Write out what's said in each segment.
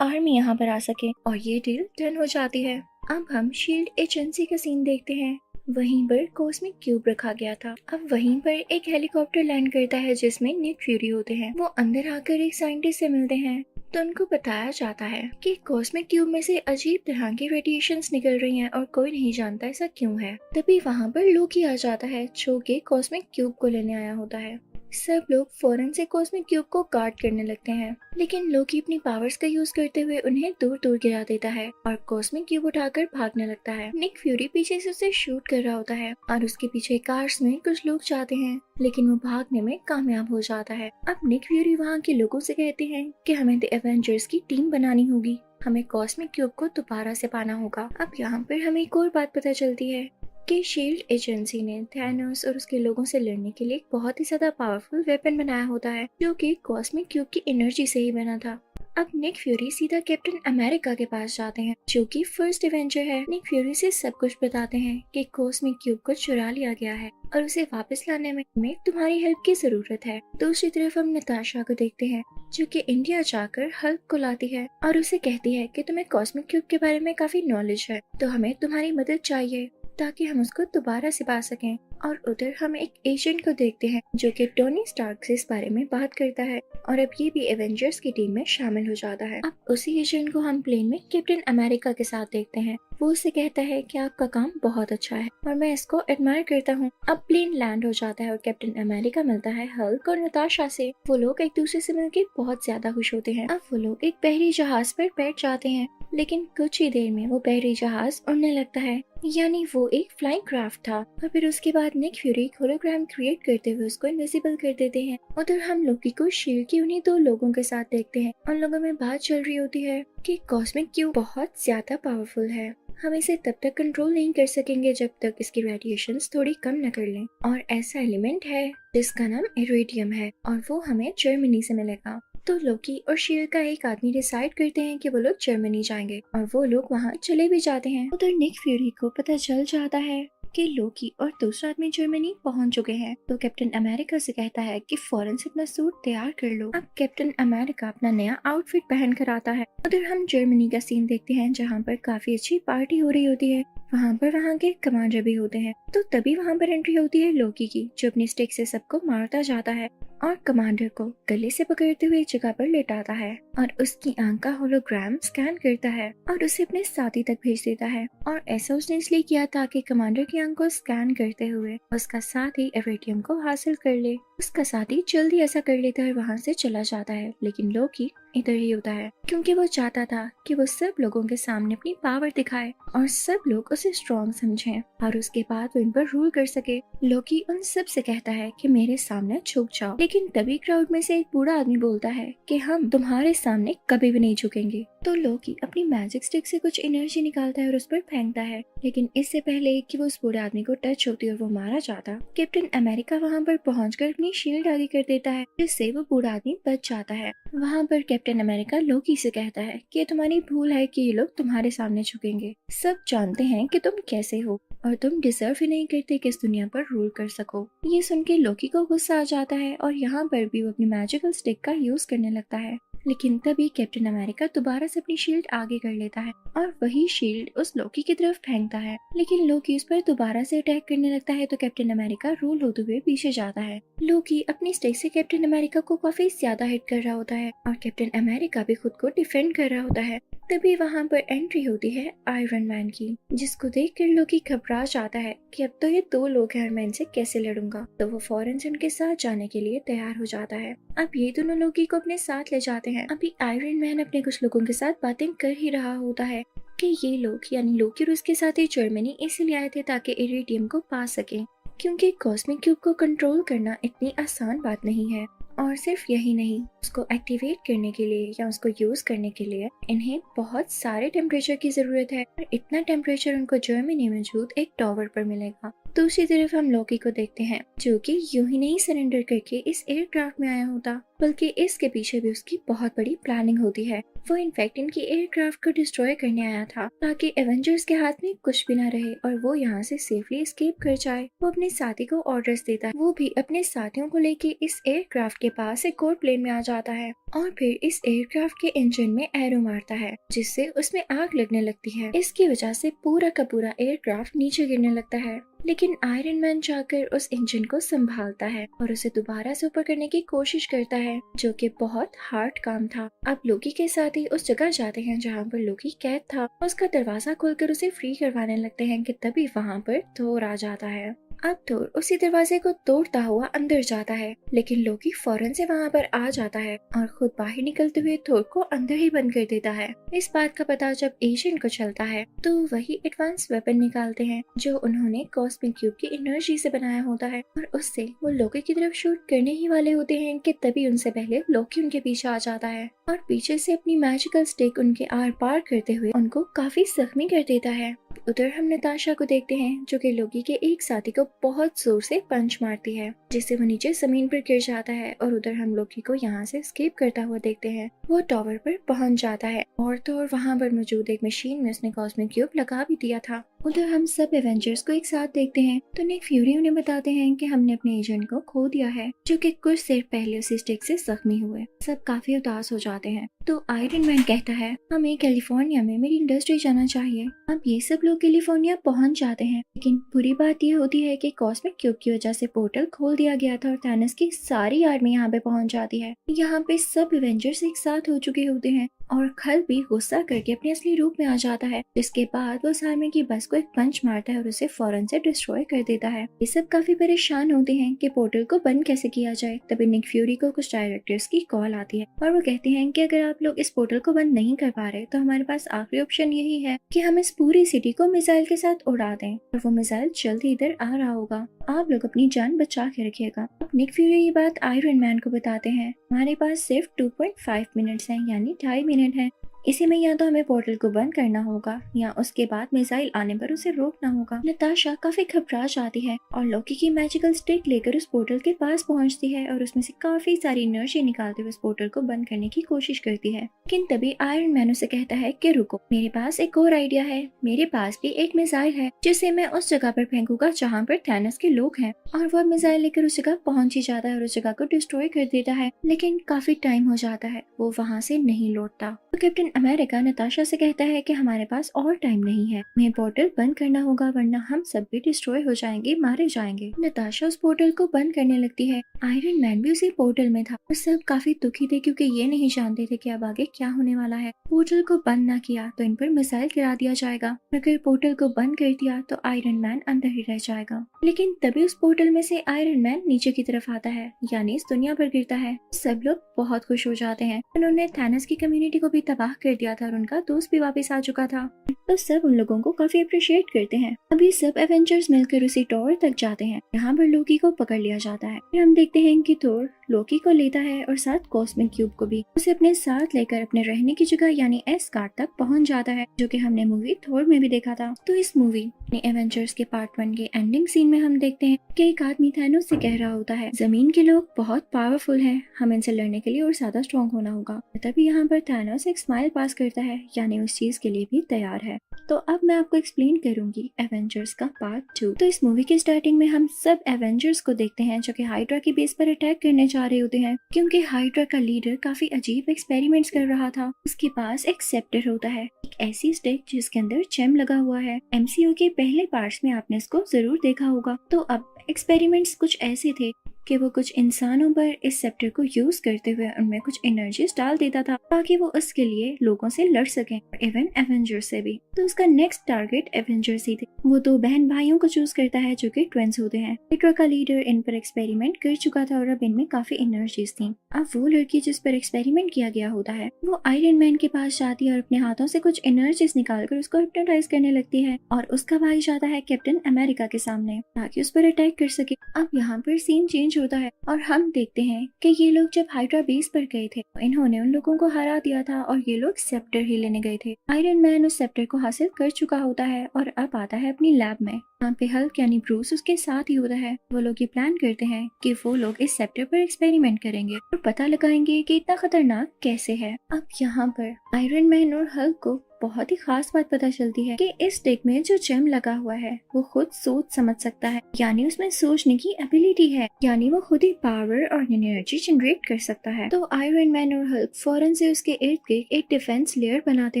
Army यहाँ पर आ सके, और ये डील डन हो जाती है। अब हम शील्ड एजेंसी का सीन देखते हैं। वहीं पर कॉस्मिक क्यूब रखा गया था। अब वहीं पर एक हेलीकॉप्टर लैंड करता है जिसमें निक फ्यूरी होते हैं। वो अंदर आकर एक साइंटिस्ट से मिलते हैं तो उनको बताया जाता है कि कॉस्मिक क्यूब में से अजीब तरह की रेडिएशंस निकल रही हैं और कोई नहीं जानता ऐसा क्यों है। तभी वहाँ पर लोकी आ जाता है जो कि कॉस्मिक क्यूब को लेने आया होता है। सब लोग फौरन से कॉस्मिक क्यूब को गार्ड करने लगते हैं, लेकिन लोकी अपनी पावर्स का यूज करते हुए उन्हें दूर दूर गिरा देता है और कॉस्मिक क्यूब उठाकर भागने लगता है। निक फ्यूरी पीछे से उसे शूट कर रहा होता है और उसके पीछे कार्स में कुछ लोग जाते हैं, लेकिन वो भागने में कामयाब हो जाता है। अब निक फ्यूरी वहाँ के लोगों से कहते हैं कि हमें द एवेंजर्स की टीम बनानी होगी, हमें कॉस्मिक क्यूब को दोबारा से पाना होगा। अब यहाँ पर हमें एक और बात पता चलती है कि शील्ड एजेंसी ने थैनोस और उसके लोगों से लड़ने के लिए एक बहुत ही ज्यादा पावरफुल वेपन बनाया होता है जो कि कॉस्मिक क्यूब की एनर्जी से ही बना था। अब निक फ्यूरी सीधा कैप्टन अमेरिका के पास जाते हैं जो कि फर्स्ट एवेंजर है। निक फ्यूरी से सब कुछ बताते हैं कि कॉस्मिक क्यूब को चुरा लिया गया है और उसे वापस लाने में हमें तुम्हारी हेल्प की जरूरत है। दूसरी तरफ हम नताशा को देखते हैं जो कि इंडिया जाकर हल्क को लाती है और उसे कहती है कि तुम्हें कॉस्मिक क्यूब के बारे में काफी नॉलेज है, तो हमें तुम्हारी मदद चाहिए ताकि हम उसको दोबारा से पा सकें। और उधर हम एक एजेंट को देखते हैं जो कि टोनी स्टार्क से इस बारे में बात करता है और अब ये भी एवेंजर्स की टीम में शामिल हो जाता है। अब उसी एजेंट को हम प्लेन में कैप्टन अमेरिका के साथ देखते हैं। वो उसे कहता है कि आपका काम बहुत अच्छा है और मैं इसको एडमायर करता हूँ। अब प्लेन लैंड हो जाता है और कैप्टन अमेरिका मिलता है हल्क और नताशा से। वो लोग एक दूसरे से मिलकर बहुत ज्यादा खुश होते हैं। अब वो लोग एक बहरी जहाज पर बैठ जाते हैं, लेकिन कुछ ही देर में वो बहरी जहाज उड़ने लगता है, यानी वो एक फ्लाइंग क्राफ्ट था। और फिर उसके बाद निक फ्यूरी एक होलोग्राम क्रिएट करते हुए उसको इनविजिबल कर देते हैं। उधर हम लोकी को शील्ड की उन्हीं दो लोगों के साथ देखते हैं। उन लोगों में बात चल रही होती है कि कॉस्मिक क्यूब बहुत ज्यादा पावरफुल है, हम इसे तब तक कंट्रोल नहीं कर सकेंगे जब तक इसकी रेडिएशंस थोड़ी कम न कर लें। और ऐसा एलिमेंट है जिसका नाम इरेडियम है और वो हमें जर्मनी से मिलेगा। तो लोकी और शील्ड का एक आदमी डिसाइड करते हैं कि वो लोग जर्मनी जाएंगे और वो लोग वहाँ चले भी जाते हैं। उधर निक फ्यूरी को पता चल जाता है कि लोकी और दूसरा आदमी जर्मनी पहुंच चुके हैं, तो कैप्टन अमेरिका से कहता है कि फौरन से अपना सूट तैयार कर लो। अब कैप्टन अमेरिका अपना नया आउटफिट पहन कर आता है। उधर हम जर्मनी का सीन देखते हैं जहाँ पर काफी अच्छी पार्टी हो रही होती है। वहाँ पर वहाँ के कमांडर भी होते हैं। तो तभी वहाँ पर एंट्री होती है लोकी की, जो अपनी स्टिक से सबको मारता जाता है और कमांडर को गले से पकड़ते हुए एक जगह पर लेटाता है और उसकी आंख का होलोग्राम स्कैन करता है और उसे अपने साथी तक भेज देता है। और ऐसा उसने इसलिए किया ताकि कमांडर की आंख को स्कैन करते हुए उसका साथी इरेडियम को हासिल कर ले। उसका साथी जल्दी ऐसा कर लेता है, वहाँ से चला जाता है, लेकिन लोकी इधर ही होता है क्योंकि वो चाहता था कि वो सब लोगों के सामने अपनी पावर दिखाए और सब लोग उसे स्ट्रॉन्ग समझें और उसके बाद वो इन पर रूल कर सके। लोकी उन सब से कहता है कि मेरे सामने झुक जाओ, लेकिन तभी क्राउड में से एक बूढ़ा आदमी बोलता है कि हम तुम्हारे सामने कभी भी नहीं झुकेंगे। तो लोकी अपनी मैजिक स्टिक से कुछ एनर्जी निकालता है और उस पर फेंकता है, लेकिन इससे पहले कि वो उस बूढ़े आदमी को टच होती और वो मारा जाता, कैप्टन अमेरिका वहाँ पर पहुंचकर अपनी शील्ड आगे कर देता है, जिससे वो बूढ़ा आदमी बच जाता है। वहाँ पर कैप्टन अमेरिका लोकी से कहता है कि तुम्हारी भूल है कि ये लोग तुम्हारे सामने झुकेंगे। सब जानते हैं कि तुम कैसे हो और तुम डिजर्व ही नहीं करते कि इस दुनिया पर रूल कर सको। ये सुन के लोकी को गुस्सा आ जाता है और यहाँ पर भी वो अपनी मैजिकल स्टिक का यूज करने लगता है, लेकिन तभी कैप्टन अमेरिका दोबारा से अपनी शील्ड आगे कर लेता है और वही शील्ड उस लोकी की तरफ फेंकता है, लेकिन लोकी उस पर दोबारा से अटैक करने लगता है। तो कैप्टन अमेरिका रूल होते हुए पीछे जाता है। लोकी अपनी स्टिक से कैप्टन अमेरिका को काफी ज्यादा हिट कर रहा होता है और कैप्टन अमेरिका भी खुद को डिफेंड कर रहा होता है। तभी वहाँ पर एंट्री होती है आयरन मैन की, जिसको देखकर लोकी घबरा जाता है कि अब तो ये दो लोग हैं और मैं इनसे कैसे लड़ूंगा। तो वो फौरन से उनके साथ जाने के लिए तैयार हो जाता है। अब ये दोनों लोकी को अपने साथ ले जाते हैं। अभी आयरन मैन अपने कुछ लोगों के साथ बातें कर ही रहा होता है कि ये लोग यानी लोकी और उसके साथ ही जर्मनी इसलिए आए थे ताकि इरेडियम को पा सके, क्योंकि कॉस्मिक क्यूब को कंट्रोल करना इतनी आसान बात नहीं है। और सिर्फ यही नहीं, उसको एक्टिवेट करने के लिए या उसको यूज करने के लिए इन्हें बहुत सारे टेम्परेचर की जरूरत है और इतना टेम्परेचर उनको जर्मनी में मौजूद एक टावर पर मिलेगा। दूसरी तरफ हम लोकी को देखते हैं जो कि यूं ही नहीं सरेंडर करके इस एयरक्राफ्ट में आया होता, बल्कि इसके पीछे भी उसकी बहुत बड़ी प्लानिंग होती है। वो इनफैक्ट इनकी एयरक्राफ्ट को डिस्ट्रॉय करने आया था ताकि एवेंजर्स के हाथ में कुछ भी ना रहे और वो यहाँ से सेफली एस्केप कर जाए। वो अपने साथी को ऑर्डर्स देता है, वो भी अपने साथियों को लेके इस एयरक्राफ्ट के पास एक और प्लेन में आ जाता है और फिर इस एयरक्राफ्ट के इंजन में एरो मारता है जिससे उसमें आग लगने लगती है। इसकी वजह से पूरा का पूरा एयरक्राफ्ट नीचे गिरने लगता है, लेकिन आयरन मैन जाकर उस इंजन को संभालता है और उसे दोबारा से ऊपर करने की कोशिश करता है, जो कि बहुत हार्ड काम था। अब लोकी के साथ ही उस जगह जाते हैं जहाँ पर लोकी कैद था। उसका दरवाजा खोलकर उसे फ्री करवाने लगते हैं कि तभी वहाँ पर थोर आ जाता है। अब थोर उसी दरवाजे को तोड़ता हुआ अंदर जाता है, लेकिन लोकी फौरन से वहाँ पर आ जाता है और खुद बाहर निकलते हुए थोर को अंदर ही बंद कर देता है। इस बात का पता जब एजेंट को चलता है तो वही एडवांस वेपन निकालते हैं जो उन्होंने कॉस्मिक क्यूब की एनर्जी से बनाया होता है, और उससे वो लोकी की तरफ शूट करने ही वाले होते हैं कि तभी उनसे पहले लोकी उनके पीछे आ जाता है और पीछे से अपनी मैजिकल स्टिक उनके आर पार करते हुए उनको काफी जख्मी कर देता है। उधर हम नताशा को देखते हैं जो कि लोकी के एक साथी को बहुत जोर से पंच मारती है जिससे वो नीचे जमीन पर गिर जाता है, और उधर हम लोकी को यहाँ से एस्केप करता हुआ देखते हैं। वो टावर पर पहुंच जाता है और तो और वहाँ पर मौजूद एक मशीन में उसने कॉस्मिक क्यूब लगा भी दिया था। उधर हम सब एवेंजर्स को एक साथ देखते हैं तो निक फ्यूरी उन्हें बताते हैं कि हमने अपने एजेंट को खो दिया है जो कि कुछ देर पहले उसी स्टिक से जख्मी हुए। सब काफी उदास हो जाते हैं तो आयरन मैन कहता है हमें कैलिफोर्निया में मेरी इंडस्ट्री जाना चाहिए। अब ये सब लोग कैलिफोर्निया पहुंच जाते हैं, लेकिन बुरी बात ये होती है कि कॉस्मिक क्यूब की वजह से पोर्टल खोल दिया गया था और थैनोस की सारी आर्मी यहाँ पे पहुंच जाती है। यहाँ पे सब एवेंजर्स एक साथ हो चुके होते हैं और खल भी गुस्सा करके अपने असली रूप में आ जाता है, जिसके बाद वो उस आर्मी की बस को एक पंच मारता है और उसे फौरन से डिस्ट्रॉय कर देता है। ये सब काफी परेशान होते हैं कि पोर्टल को बंद कैसे किया जाए। तभी निक फ्यूरी को कुछ डायरेक्टर्स की कॉल आती है और वो कहते हैं कि अगर आप लोग इस पोर्टल को बंद नहीं कर पा रहे तो हमारे पास आखिरी ऑप्शन यही है कि हम इस पूरी सिटी को मिसाइल के साथ उड़ा दें और वो मिसाइल जल्द ही इधर आ रहा होगा। आप लोग अपनी जान बचा के रखिएगा। अब निक फ्यूरी ये बात आयरन मैन को बताते हैं। हमारे पास सिर्फ 2.5 मिनट्स हैं, यानी 2.5 मिनट है। इसी में या तो हमें पोर्टल को बंद करना होगा या उसके बाद मिसाइल आने पर उसे रोकना होगा। नताशा काफी घबरा जाती है और लोकी की मैजिकल स्टिक लेकर उस पोर्टल के पास पहुंचती है और उसमें से काफी सारी एनर्जी निकालते हुए उस पोर्टल को बंद करने की कोशिश करती है। लेकिन तभी आयरन मैन उसे कहता है कि रुको, मेरे पास एक और आइडिया है। मेरे पास भी एक मिसाइल है जिसे मैं उस जगह पर फेंकूंगा जहाँ पर थैनोस के लोग हैं। और वह मिसाइल लेकर उस जगह पहुंच ही जाता है और उस जगह को डिस्ट्रॉय कर देता है, लेकिन काफी टाइम हो जाता है, वो वहाँ से नहीं लौटता। तो कैप्टन अमेरिका नताशा से कहता है कि हमारे पास और टाइम नहीं है, हमें पोर्टल बंद करना होगा वरना हम सब भी डिस्ट्रॉय हो जाएंगे, मारे जाएंगे। नताशा उस पोर्टल को बंद करने लगती है। आयरन मैन भी उसी पोर्टल में था और सब काफी दुखी थे क्योंकि ये नहीं जानते थे कि अब आगे क्या होने वाला है। पोर्टल को बंद ना किया तो इन पर मिसाइल गिरा दिया जाएगा, अगर पोर्टल को बंद कर दिया तो आयरन मैन अंदर ही रह जाएगा। लेकिन तभी उस पोर्टल में से आयरन मैन नीचे की तरफ आता है, यानी इस दुनिया पर गिरता है। सब लोग बहुत खुश हो जाते हैं। उन्होंने थैनोस की कम्युनिटी को भी तबाह कर दिया था और उनका दोस्त भी वापस आ चुका था, तो सब उन लोगों को काफी अप्रिशिएट करते हैं। अभी सब एवेंजर्स मिलकर उसी टावर तक जाते हैं, यहाँ पर लोकी को पकड़ लिया जाता है। फिर हम देखते हैं कि थोर लोकी को लेता है और साथ कॉस्मिक क्यूब को भी। उसे अपने साथ लेकर अपने रहने की जगह यानी एस्गार्ड तक पहुंच जाता है, जो कि हमने मूवी थोर में भी देखा था। तो इस मूवी एवेंजर्स के पार्ट 1 के एंडिंग सीन में हम देखते हैं कि एक आदमी थैनोस से कह रहा होता है जमीन के लोग बहुत पावरफुल हैं, हम इनसे लड़ने के लिए और ज्यादा स्ट्रॉन्ग होना होगा। तभी यहाँ पर थैनोस एक स्माइल पास करता है, यानी उस चीज के लिए भी तैयार है। तो अब मैं आपको एक्सप्लेन करूंगी एवेंजर्स का पार्ट 2। तो इस मूवी के स्टार्टिंग में हम सब एवेंजर्स को देखते हैं जो कि हाइड्रा की बेस पर अटैक करने जा रहे होते हैं, क्योंकि हाइड्रा का लीडर काफी अजीब एक्सपेरिमेंट्स कर रहा था। उसके पास एक सेप्टर होता है, एक ऐसी स्टिक जिसके अंदर जेम लगा हुआ है। एमसीयू के पहले पार्ट्स में आपने इसको जरूर देखा होगा। तो अब एक्सपेरिमेंट्स कुछ ऐसे थे कि वो कुछ इंसानों पर इस सेप्टर को यूज करते हुए उनमें कुछ एनर्जीज डाल देता था ताकि वो उसके लिए लोगों से लड़ सकें, इवन एवेंजर्स से भी। तो उसका नेक्स्ट टारगेट एवेंजर्स ही थे। वो दो बहन भाइयों को चूज करता है जो कि ट्विंस होते हैं। हाइड्रा का लीडर इन पर एक्सपेरिमेंट कर चुका था और अब इनमें काफी एनर्जीज थी। अब वो लड़की जिस पर एक्सपेरिमेंट किया गया होता है वो आयरन मैन के पास जाती है और अपने हाथों से कुछ एनर्जीज निकालकर उसको हिप्नोटाइज करने लगती है और उसका भाई जाता है कैप्टन अमेरिका के सामने ताकि उस पर अटैक कर सके। अब यहाँ पर सीन चेंज होता है और हम देखते हैं कि ये लोग जब हाइड्रा बेस पर गए थे इन्होंने उन लोगों को हरा दिया था और ये लोग सेप्टर ही लेने गए थे। आयरन मैन उस सेप्टर को हासिल कर चुका होता है और अब आता है अपनी लैब में। यहाँ पे हल्क यानी ब्रूस उसके साथ ही होता है। वो लोग ये प्लान करते हैं कि वो लोग इस सेप्टर पर एक्सपेरिमेंट करेंगे और पता लगाएंगे कि इतना खतरनाक कैसे है। अब यहाँ पर आयरन मैन और हल्क को बहुत ही खास बात पता चलती है कि इस स्टिक में जो जेम लगा हुआ है वो खुद सोच समझ सकता है, यानी उसमें सोचने की एबिलिटी है, यानी वो खुद ही पावर और एनर्जी जनरेट कर सकता है। तो आयरन मैन और हल्क फौरन से उसके इर्द गिर्द एक डिफेंस लेयर बनाते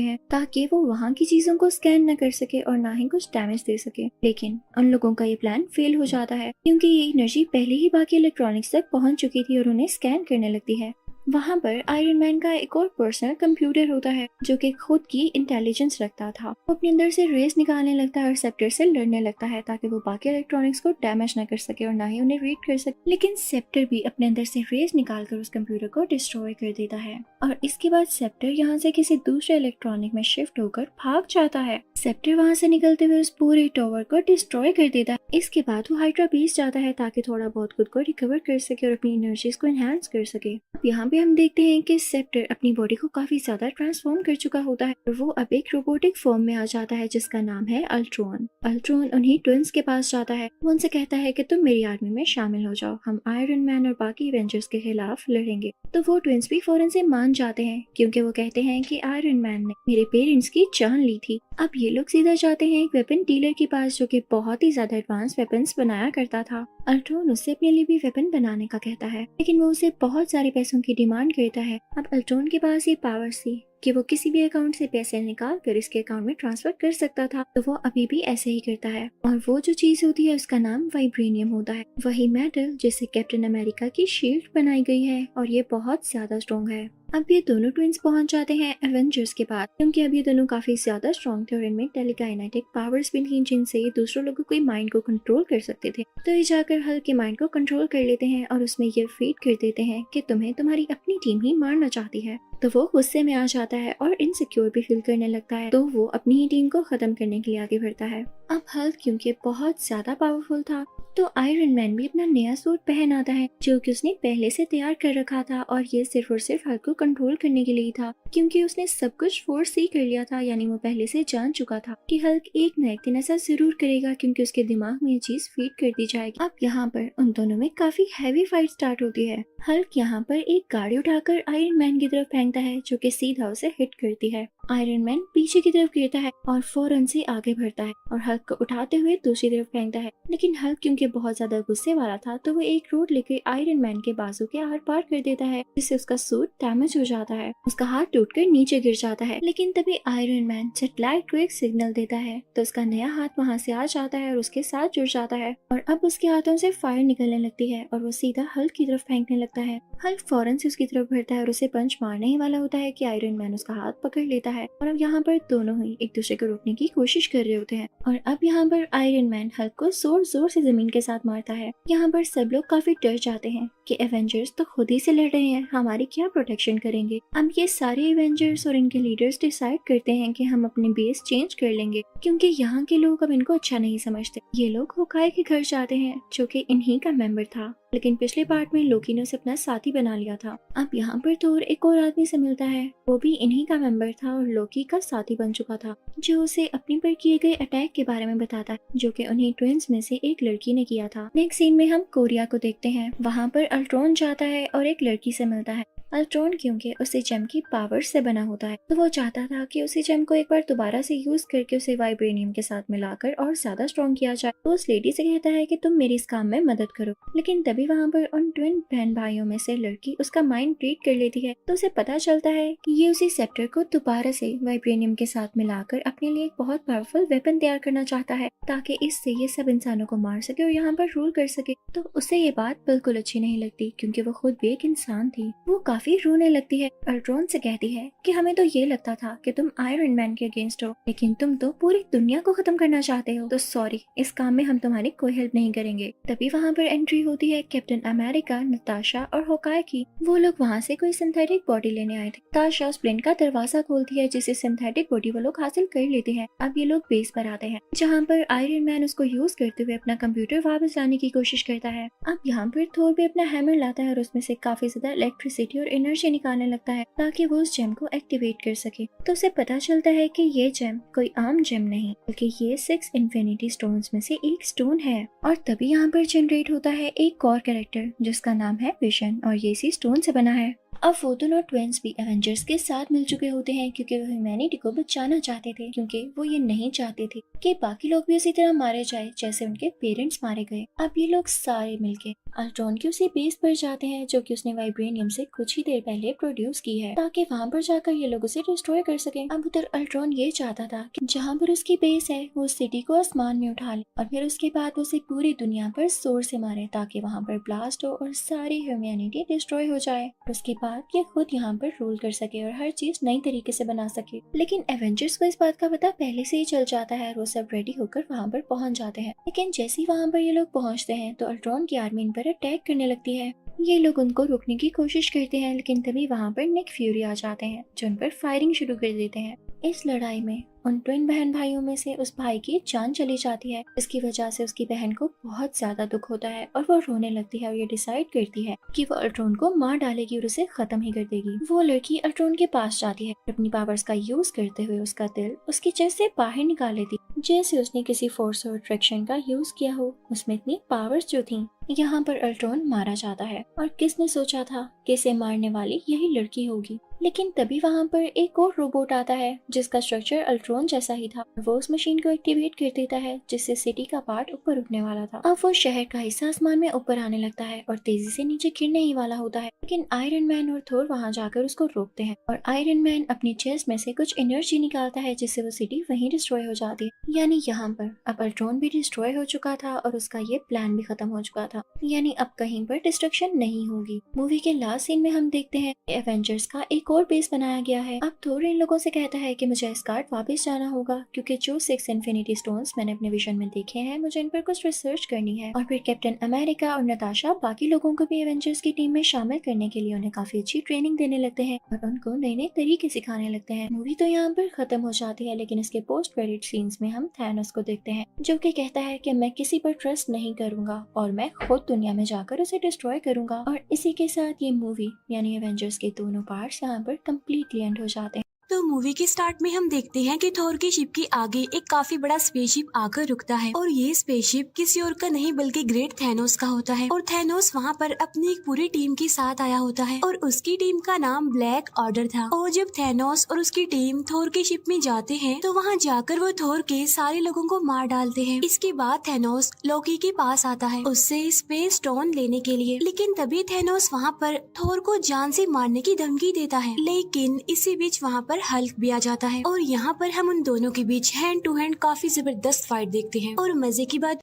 हैं ताकि वो वहाँ की चीजों को स्कैन न कर सके और ना ही कुछ डैमेज दे सके। लेकिन उन लोगों का ये प्लान फेल हो जाता है क्योंकि ये एनर्जी पहले ही बाकी इलेक्ट्रॉनिक्स तक पहुंच चुकी थी और उन्हें स्कैन करने लगती है। वहाँ पर आयरन मैन का एक और पर्सनल कंप्यूटर होता है जो कि खुद की इंटेलिजेंस रखता था। वो अपने अंदर से रेस निकालने लगता है और सेप्टर से लड़ने लगता है ताकि वो बाकी इलेक्ट्रॉनिक्स को डैमेज न कर सके और ना ही उन्हें रीड कर सके। लेकिन सेप्टर भी अपने अंदर से रेस निकालकर उस कंप्यूटर को डिस्ट्रॉय कर देता है और इसके बाद सेप्टर यहाँ से किसी दूसरे इलेक्ट्रॉनिक में शिफ्ट होकर भाग जाता है। सेप्टर वहाँ से निकलते हुए उस पूरे टावर को डिस्ट्रॉय कर देता है। इसके बाद वो हाइड्रा बेस जाता है ताकि थोड़ा बहुत खुद को रिकवर कर सके और अपनी एनर्जीज को एनहांस कर सके। अब यहाँ पे हम देखते हैं कि सेप्टर अपनी बॉडी को काफी ज्यादा ट्रांसफॉर्म कर चुका होता है और वो अब एक रोबोटिक फॉर्म में आ जाता है जिसका नाम है अल्ट्रॉन। अल्ट्रॉन उन्हीं ट्विंस के पास जाता है। वो उनसे कहता है कि तुम मेरी आर्मी में शामिल हो जाओ, हम आयरन मैन और बाकी एवेंजर्स के खिलाफ लड़ेंगे। तो वो ट्विंस भी फौरन से मान जाते हैं क्योंकि वो कहते हैं कि आयरन मैन ने मेरे पेरेंट्स की जान ली थी। अब ये लोग सीधा जाते हैं एक वेपन डीलर के पास जो कि बहुत ही ज्यादा एडवांस वेपन्स बनाया करता था। अल्ट्रॉन उससे अपने लिए भी वेपन बनाने का कहता है लेकिन वो उसे बहुत सारे पैसों की डिमांड करता है। अब अल्ट्रॉन के पास ये पावर थी कि वो किसी भी अकाउंट से पैसे निकाल कर इसके अकाउंट में ट्रांसफर कर सकता था, तो वो अभी भी ऐसे ही करता है। और वो जो चीज होती है उसका नाम वाइब्रेनियम होता है, वही मेटल जिससे कैप्टन अमेरिका की शील्ड बनाई गई है और ये बहुत ज्यादा स्ट्रॉन्ग है। अब ये दोनों ट्विंस पहुंच जाते हैं एवेंजर्स के पास क्योंकि अब ये दोनों काफी ज्यादा स्ट्रॉन्ग थे और इनमें टेलीकाइनेटिक पावर्स भी थी जिनसे ये दूसरों लोगों के माइंड को कंट्रोल कर सकते थे। तो ये जाकर हल्क के माइंड को कंट्रोल कर लेते हैं और उसमें ये फीड कर देते हैं कि तुम्हें तुम्हारी अपनी टीम ही मारना चाहती है। तो वो गुस्से में आ जाता है और इनसिक्योर भी फील करने लगता है, तो वो अपनी ही टीम को खत्म करने के लिए आगे बढ़ता है। अब हल्क क्योंकि बहुत ज्यादा पावरफुल था तो आयरन मैन भी अपना नया सूट पहन आता है जो कि उसने पहले से तैयार कर रखा था और ये सिर्फ और सिर्फ हल्क को कंट्रोल करने के लिए था क्योंकि उसने सब कुछ फोर्स ही कर लिया था, यानी वो पहले से जान चुका था कि हल्क एक न एक दिन ऐसा जरूर करेगा क्योंकि उसके दिमाग में ये चीज फीड कर दी जाएगी। अब यहाँ पर उन दोनों में काफी हैवी फाइट स्टार्ट होती है। हल्क यहाँ पर एक गाड़ी उठाकर आयरन मैन की तरफ फेंकता है जो कि सीधा उसे हिट करती है। आयरन मैन पीछे की तरफ गिरता है और फौरन से आगे बढ़ता है और हल्क को उठाते हुए दूसरी तरफ फेंकता है। लेकिन हल्क क्योंकि बहुत ज्यादा गुस्से वाला था तो वो एक रोड लेकर आयरन मैन के बाजू के आर पार कर देता है जिससे उसका सूट डैमेज हो जाता है। उसका हाथ टूटकर नीचे गिर जाता है। लेकिन तभी आयरन मैन जेटलाइट को एक सिग्नल देता है तो उसका नया हाथ वहाँ से आ जाता है और उसके साथ जुड़ जाता है और अब उसके हाथों से फायर निकलने लगती है और वो सीधा हल्क की तरफ फेंकने लगता है। हल्क फौरन से उसकी तरफ बढ़ता है और उसे पंच मारने ही वाला होता है कि आयरन मैन उसका हाथ पकड़ लेता है और अब यहाँ पर दोनों ही एक दूसरे को रोकने की कोशिश कर रहे होते हैं और अब यहाँ पर आयरन मैन हल्क को जोर जोर से जमीन के साथ मारता है। यहाँ पर सब लोग काफी डर जाते हैं कि एवेंजर्स तो खुद ही से लड़ रहे हैं, हमारी क्या प्रोटेक्शन करेंगे। अब ये सारे एवेंजर्स और इनके लीडर्स डिसाइड करते हैं कि हम अपने बेस चेंज कर लेंगे क्योंकि यहाँ के लोग अब इनको अच्छा नहीं समझते। ये लोग होकाई के घर जाते हैं जो कि इन्हीं का मेंबर था, लेकिन पिछले पार्ट में लोकी ने उसे अपना साथी बना लिया था। अब यहाँ पर थोर एक और आदमी से मिलता है, वो भी इन्हीं का मेंबर था और लोकी का साथी बन चुका था, जो उसे अपने पर किए गए अटैक के बारे में बताता है जो कि उन्हीं ट्विंस में से एक लड़की ने किया था। नेक्स्ट सीन में हम कोरिया को देखते हैं। वहाँ पर अल्ट्रॉन जाता है और एक लड़की से मिलता है। अल्ट्रॉन क्योंकि उसे जेम की पावर से बना होता है तो वो चाहता था कि उसी जेम को एक बार दोबारा से यूज करके उसे वाइब्रेनियम के साथ मिलाकर और ज्यादा स्ट्रॉन्ग किया जाए। तो उस लेडी से कहता है कि तुम मेरी इस काम में मदद करो। लेकिन तभी वहाँ पर उन ट्विन बहन भाइयों में से लड़की उसका माइंड रीड कर लेती है तो उसे पता चलता है कि ये उसी सेप्टर को दोबारा से वाइब्रेनियम के साथ मिलाकर अपने लिए एक बहुत पावरफुल वेपन तैयार करना चाहता है ताकि इससे ये सब इंसानों को मार सके और यहाँ पर रूल कर सके। तो उसे ये बात बिल्कुल अच्छी नहीं लगती क्योंकि वो खुद भी एक इंसान थी। वो काफी रोने लगती है। अल्ट्रॉन से कहती है कि हमें तो ये लगता था कि तुम आयरन मैन के अगेंस्ट हो, लेकिन तुम तो पूरी दुनिया को खत्म करना चाहते हो, तो सॉरी, इस काम में हम तुम्हारी कोई हेल्प नहीं करेंगे। तभी वहाँ पर एंट्री होती है कैप्टन अमेरिका, नताशा और होकाई की। वो लोग वहाँ से कोई सिंथेटिक बॉडी लेने आए थे। नताशा उस प्लेन का दरवाजा खोलती है जिसे सिंथेटिक बॉडी वो लोग हासिल कर लेते हैं। अब ये लोग बेस पर आते हैं जहाँ पर आयरन मैन उसको यूज करते हुए अपना कंप्यूटर वापस लाने की कोशिश करता है। अब यहाँ पर थोर भी अपना हैमर लाता है और उसमें से काफी ज्यादा इलेक्ट्रिसिटी और एनर्जी निकालने लगता है ताकि वो उस जेम को एक्टिवेट कर सके। तो उसे पता चलता है कि ये जेम कोई आम जेम नहीं बल्कि ये 6 इन्फिनिटी स्टोन्स में से एक स्टोन है। और तभी यहाँ पर जनरेट होता है एक और कैरेक्टर जिसका नाम है विजन और ये इसी स्टोन से बना है। अब वो दोनों ट्विंस भी एवेंजर्स के साथ मिल चुके होते हैं क्योंकि वो ह्यूमैनिटी को बचाना चाहते थे, क्योंकि वो ये नहीं चाहते थे कि बाकी लोग भी उसी तरह मारे जाए जैसे उनके पेरेंट्स मारे गए। अब ये लोग सारे मिलके अल्ट्रॉन की उसी बेस पर जाते हैं जो कि उसने वाइब्रेनियम से कुछ ही देर पहले प्रोड्यूस की है, ताकि वहाँ पर जाकर ये लोग उसे डिस्ट्रॉय कर सके। अब उधर अल्ट्रॉन ये चाहता था कि जहाँ पर उसकी बेस है वो सिटी को आसमान में उठा ले और फिर उसके बाद उसे पूरी दुनिया पर जोर से मारे ताकि वहाँ पर ब्लास्ट हो और सारी ह्यूमैनिटी डिस्ट्रॉय हो जाए। उसके बाद ये खुद यहाँ पर रूल कर सके और हर चीज नई तरीके से बना सके। लेकिन एवेंजर्स को इस बात का पता पहले से ही चल जाता है और वो सब रेडी होकर वहाँ पर पहुँच जाते हैं। लेकिन जैसे ही वहाँ पर ये लोग पहुँचते हैं तो अल्ट्रॉन की आर्मी इन पर अटैक करने लगती है। ये लोग उनको रोकने की कोशिश करते हैं लेकिन तभी वहाँ पर निक फ्यूरी आ जाते हैं जो उन पर फायरिंग शुरू कर देते हैं। इस लड़ाई में उन ट्विन बहन भाइयों में से उस भाई की जान चली जाती है। इसकी वजह से उसकी बहन को बहुत ज्यादा दुख होता है और वो रोने लगती है और ये डिसाइड करती है कि वो अल्ट्रॉन को मार डालेगी और उसे खत्म ही कर देगी। वो लड़की अल्ट्रॉन के पास जाती है, अपनी पावर्स का यूज करते हुए उसका दिल उसकी चेस्ट से बाहर निकाल लेती, जैसे उसने किसी फोर्स और अट्रैक्शन का यूज किया हो। उसमें इतनी पावर्स जो थी। यहाँ पर अल्ट्रॉन मारा जाता है और किसने सोचा था कि इसे मारने वाली यही लड़की होगी। लेकिन तभी वहाँ पर एक और रोबोट आता है जिसका स्ट्रक्चर अल्ट्रॉन जैसा ही था। वो उस मशीन को एक्टिवेट कर देता है जिससे सिटी का पार्ट ऊपर उठने वाला था। अब वो शहर का हिस्सा आसमान में ऊपर आने लगता है और तेजी से नीचे गिरने ही वाला होता है। लेकिन आयरन मैन और थोर वहाँ जाकर उसको रोकते हैं और आयरन मैन अपनी चेस्ट में से कुछ एनर्जी निकालता है जिससे वो सिटी वहीं डिस्ट्रॉय हो जाती है। यानी यहाँ पर अब अल्ट्रॉन भी डिस्ट्रॉय हो चुका था और उसका ये प्लान भी खत्म हो चुका था। यानी अब कहीं पर डिस्ट्रक्शन नहीं होगी। मूवी के लास्ट सीन में हम देखते हैं एवेंजर्स का एक और बेस बनाया गया है। अब थोर इन लोगों से कहता है कि मुझे एस्गार्ड वापस जाना होगा क्योंकि जो 6 इन्फिनिटी स्टोन्स मैंने अपने विजन में देखे हैं मुझे इन पर कुछ रिसर्च करनी है। और फिर कैप्टन अमेरिका और नताशा बाकी लोगों को भी एवेंजर्स की टीम में शामिल करने के लिए उन्हें काफी अच्छी ट्रेनिंग देने लगते हैं और उनको नए नए तरीके सिखाने लगते हैं। मूवी तो यहाँ पर खत्म हो जाती है लेकिन इसके पोस्ट क्रेडिट सीन्स में हम थैनोस को देखते हैं जो कि कहता है कि मैं किसी पर ट्रस्ट नहीं करूंगा और मैं खुद दुनिया में जाकर उसे डिस्ट्रॉय करूंगा। और इसी के साथ ये मूवी यानी एवेंजर्स के दोनों पार्ट्स यहाँ पर कम्प्लीटली एंड हो जाते हैं। तो मूवी के स्टार्ट में हम देखते हैं कि थोर की शिप के आगे एक काफी बड़ा स्पेसशिप आकर रुकता है और ये स्पेसशिप किसी और का नहीं बल्कि ग्रेट थैनोस का होता है। और थैनोस वहाँ पर अपनी एक पूरी टीम के साथ आया होता है और उसकी टीम का नाम ब्लैक ऑर्डर था। और जब थैनोस और उसकी टीम थोर की शिप में जाते हैं तो वहाँ जाकर वो थोर के सारे लोगों को मार डालते हैं। इसके बाद थैनोस लोकी के पास आता है उससे स्पेस स्टोन लेने के लिए, लेकिन तभी थैनोस वहाँ पर थोर को जान से मारने की धमकी देता है। लेकिन इसी बीच वहाँ पर हल्क भी आ जाता है और यहाँ पर हम उन दोनों के बीच हैंड टू हैंड काफी जबरदस्त फाइट देखते हैं। और मजे की बात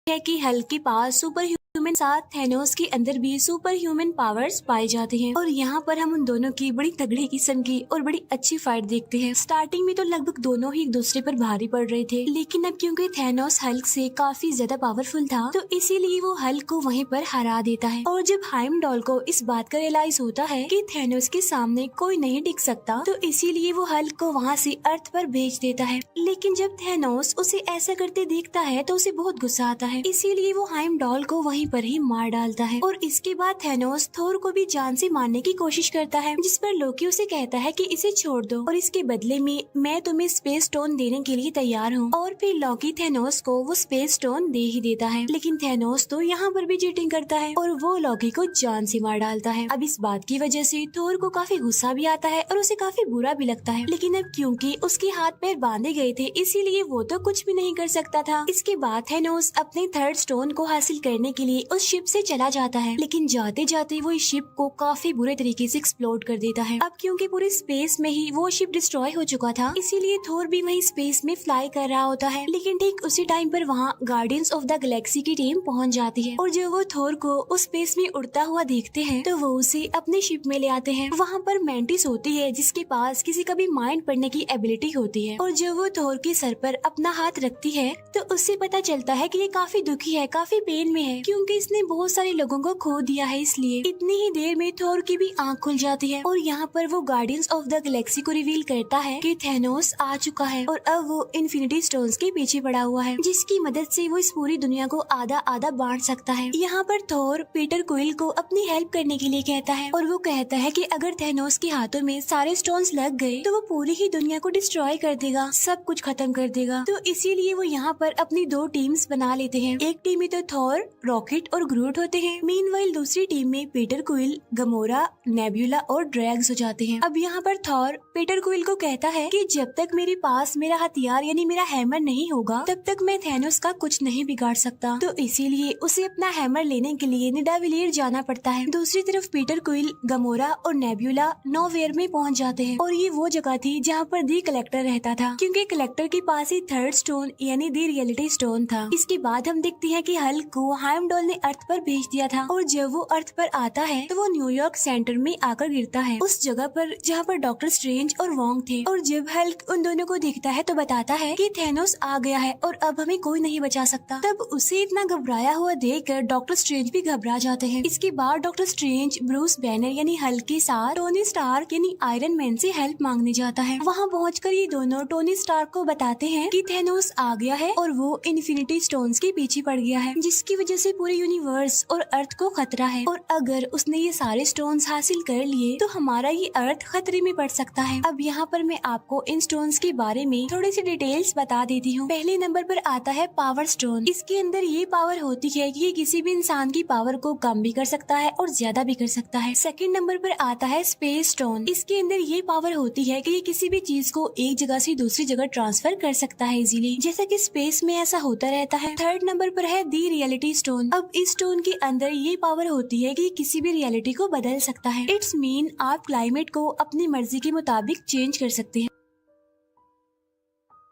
है कि हल्क के पास सुपर ह्यूमन साथ थैनोस के अंदर भी सुपर ह्यूमन पावर्स पाए जाते हैं। और यहाँ पर हम उन दोनों की बड़ी तगड़ी किस्म की और बड़ी अच्छी फाइट देखते हैं। स्टार्टिंग में तो लगभग दोनों ही एक दूसरे पर भारी पड़ रहे थे, लेकिन अब क्योंकि थैनोस हल्क से काफी ज्यादा पावरफुल था तो इसीलिए वो हल्क को वहीं पर हरा देता है। और जब हाइमडॉल को इस बात का रियलाइज होता है कि थैनोस के सामने कोई नहीं टिक सकता तो इसीलिए वो हल्क को वहाँ से अर्थ पर भेज देता है। लेकिन जब थैनोस उसे ऐसा करते देखता है तो उसे बहुत गुस्सा आता है, इसीलिए वो हाइमडॉल को वहीं पर ही मार डालता है। और इसके बाद थैनोस थोर को भी जान से मारने की कोशिश करता है, जिस पर लोकी उसे कहता है कि इसे छोड़ दो और इसके बदले में मैं तुम्हें स्पेस स्टोन देने के लिए तैयार हूँ। और फिर लोकी थैनोस को वो स्पेस स्टोन दे ही देता है। लेकिन थैनोस तो यहाँ पर भी चीटिंग करता है और वो लोकी को जान से मार डालता है। अब इस बात की वजह से थोर को काफी गुस्सा भी आता है और उसे काफी बुरा भी लगता है, लेकिन अब क्योंकि उसके हाथ पैर बांधे गए थे इसीलिए वो तो कुछ भी नहीं कर सकता था। इसके बाद थैनोस अपने थर्ड स्टोन को हासिल करने के लिए उस शिप से चला जाता है, लेकिन जाते जाते वो इस शिप को काफी बुरे तरीके से एक्सप्लोड कर देता है। अब क्योंकि पूरे स्पेस में ही वो शिप डिस्ट्रॉय हो चुका था इसीलिए थोर भी वही स्पेस में फ्लाई कर रहा होता है। लेकिन ठीक उसी टाइम पर वहाँ गार्डियंस ऑफ द गैलेक्सी की टीम पहुँच जाती है और जब वो थोर को उस स्पेस में उड़ता हुआ देखते हैं तो वो उसे अपने शिप में ले आते हैं। वहाँ पर मैंटिस होती है जिसके पास किसी का भी माइंड पढ़ने की एबिलिटी होती है और जब वो थोर के सर पर अपना हाथ रखती है तो उससे पता चलता है कि ये काफी दुखी है, काफी पेन में है, क्योंकि क्योंकि इसने बहुत सारे लोगों को खो दिया है। इसलिए इतनी ही देर में थोर की भी आंख खुल जाती है और यहाँ पर वो गार्डियंस ऑफ द गैलेक्सी को रिवील करता है कि थैनोस आ चुका है और अब वो इन्फिनिटी स्टोन्स के पीछे पड़ा हुआ है, जिसकी मदद से वो इस पूरी दुनिया को आधा आधा बांट सकता है। यहाँ पर थोर पीटर क्विल को अपनी हेल्प करने के लिए कहता है और वो कहता है कि अगर थैनोस के हाथों में सारे स्टोन्स लग गए तो वो पूरी ही दुनिया को डिस्ट्रॉय कर देगा, सब कुछ खत्म कर देगा। तो इसीलिए वो यहाँ पर अपनी दो टीम्स बना लेते हैं। एक टीम में तो थोर, रॉकेट और ग्रूट होते हैं। मीनवाइल दूसरी टीम में पीटर क्विल, गमोरा, नेब्यूला और ड्रैग्स हो जाते हैं। अब यहाँ पर थोर पीटर क्विल को कहता है कि जब तक मेरे पास मेरा हथियार यानी मेरा हैमर नहीं होगा तब तक मैं थैनोस का कुछ नहीं बिगाड़ सकता। तो इसीलिए उसे अपना हैमर लेने के लिए निडाविलियर जाना पड़ता है। दूसरी तरफ पीटर क्विल, गमोरा और नेब्यूला नोवेयर में पहुँच जाते हैं और ये वो जगह थी जहाँ पर दी कलेक्टर रहता था, क्योंकि कलेक्टर के पास ही थर्ड स्टोन यानी दी रियलिटी स्टोन था। इसके बाद हम देखते हैं कि हल्क को हाइमडॉल ने अर्थ पर भेज दिया था और जब वो अर्थ पर आता है तो वो न्यूयॉर्क सेंटर में आकर गिरता है, उस जगह पर जहाँ पर डॉक्टर स्ट्रेंज और वोंग थे। और जब हल्क उन दोनों को देखता है तो बताता है कि थैनोस आ गया है और अब हमें कोई नहीं बचा सकता। तब उसे इतना घबराया हुआ देखकर डॉक्टर स्ट्रेंज भी घबरा जाते हैं। इसके बाद डॉक्टर स्ट्रेंज ब्रूस बैनर यानी हल्क के साथ टोनी स्टार्क यानी आयरन मैन से हेल्प मांगने जाता है। वहाँ पहुँचकर ये दोनों टोनी स्टार्क को बताते हैं कि थैनोस आ गया है और वो इन्फिनिटी स्टोन्स के पीछे पड़ गया है, जिसकी वजह से पूरे यूनिवर्स और अर्थ को खतरा है और अगर उसने ये सारे स्टोन्स हासिल कर लिए तो हमारा ये अर्थ खतरे में पड़ सकता है। अब यहाँ पर मैं आपको इन स्टोन्स के बारे में थोड़ी सी डिटेल्स बता देती हूँ। पहले नंबर पर आता है पावर स्टोन। इसके अंदर ये पावर होती है कि ये किसी भी इंसान की पावर को कम भी कर सकता है और ज्यादा भी कर सकता है। सेकंड नंबर पर आता है स्पेस स्टोन। इसके अंदर ये पावर होती है कि ये किसी भी चीज को एक जगह से दूसरी जगह ट्रांसफर कर सकता है इजीली, जैसा कि स्पेस में ऐसा होता रहता है। थर्ड नंबर पर है दी रियलिटी स्टोन। अब इस स्टोन के अंदर ये पावर होती है कि किसी भी रियलिटी को बदल सकता है। इट्स मीन आप क्लाइमेट को अपनी मर्जी के मुताबिक चेंज कर सकते हैं।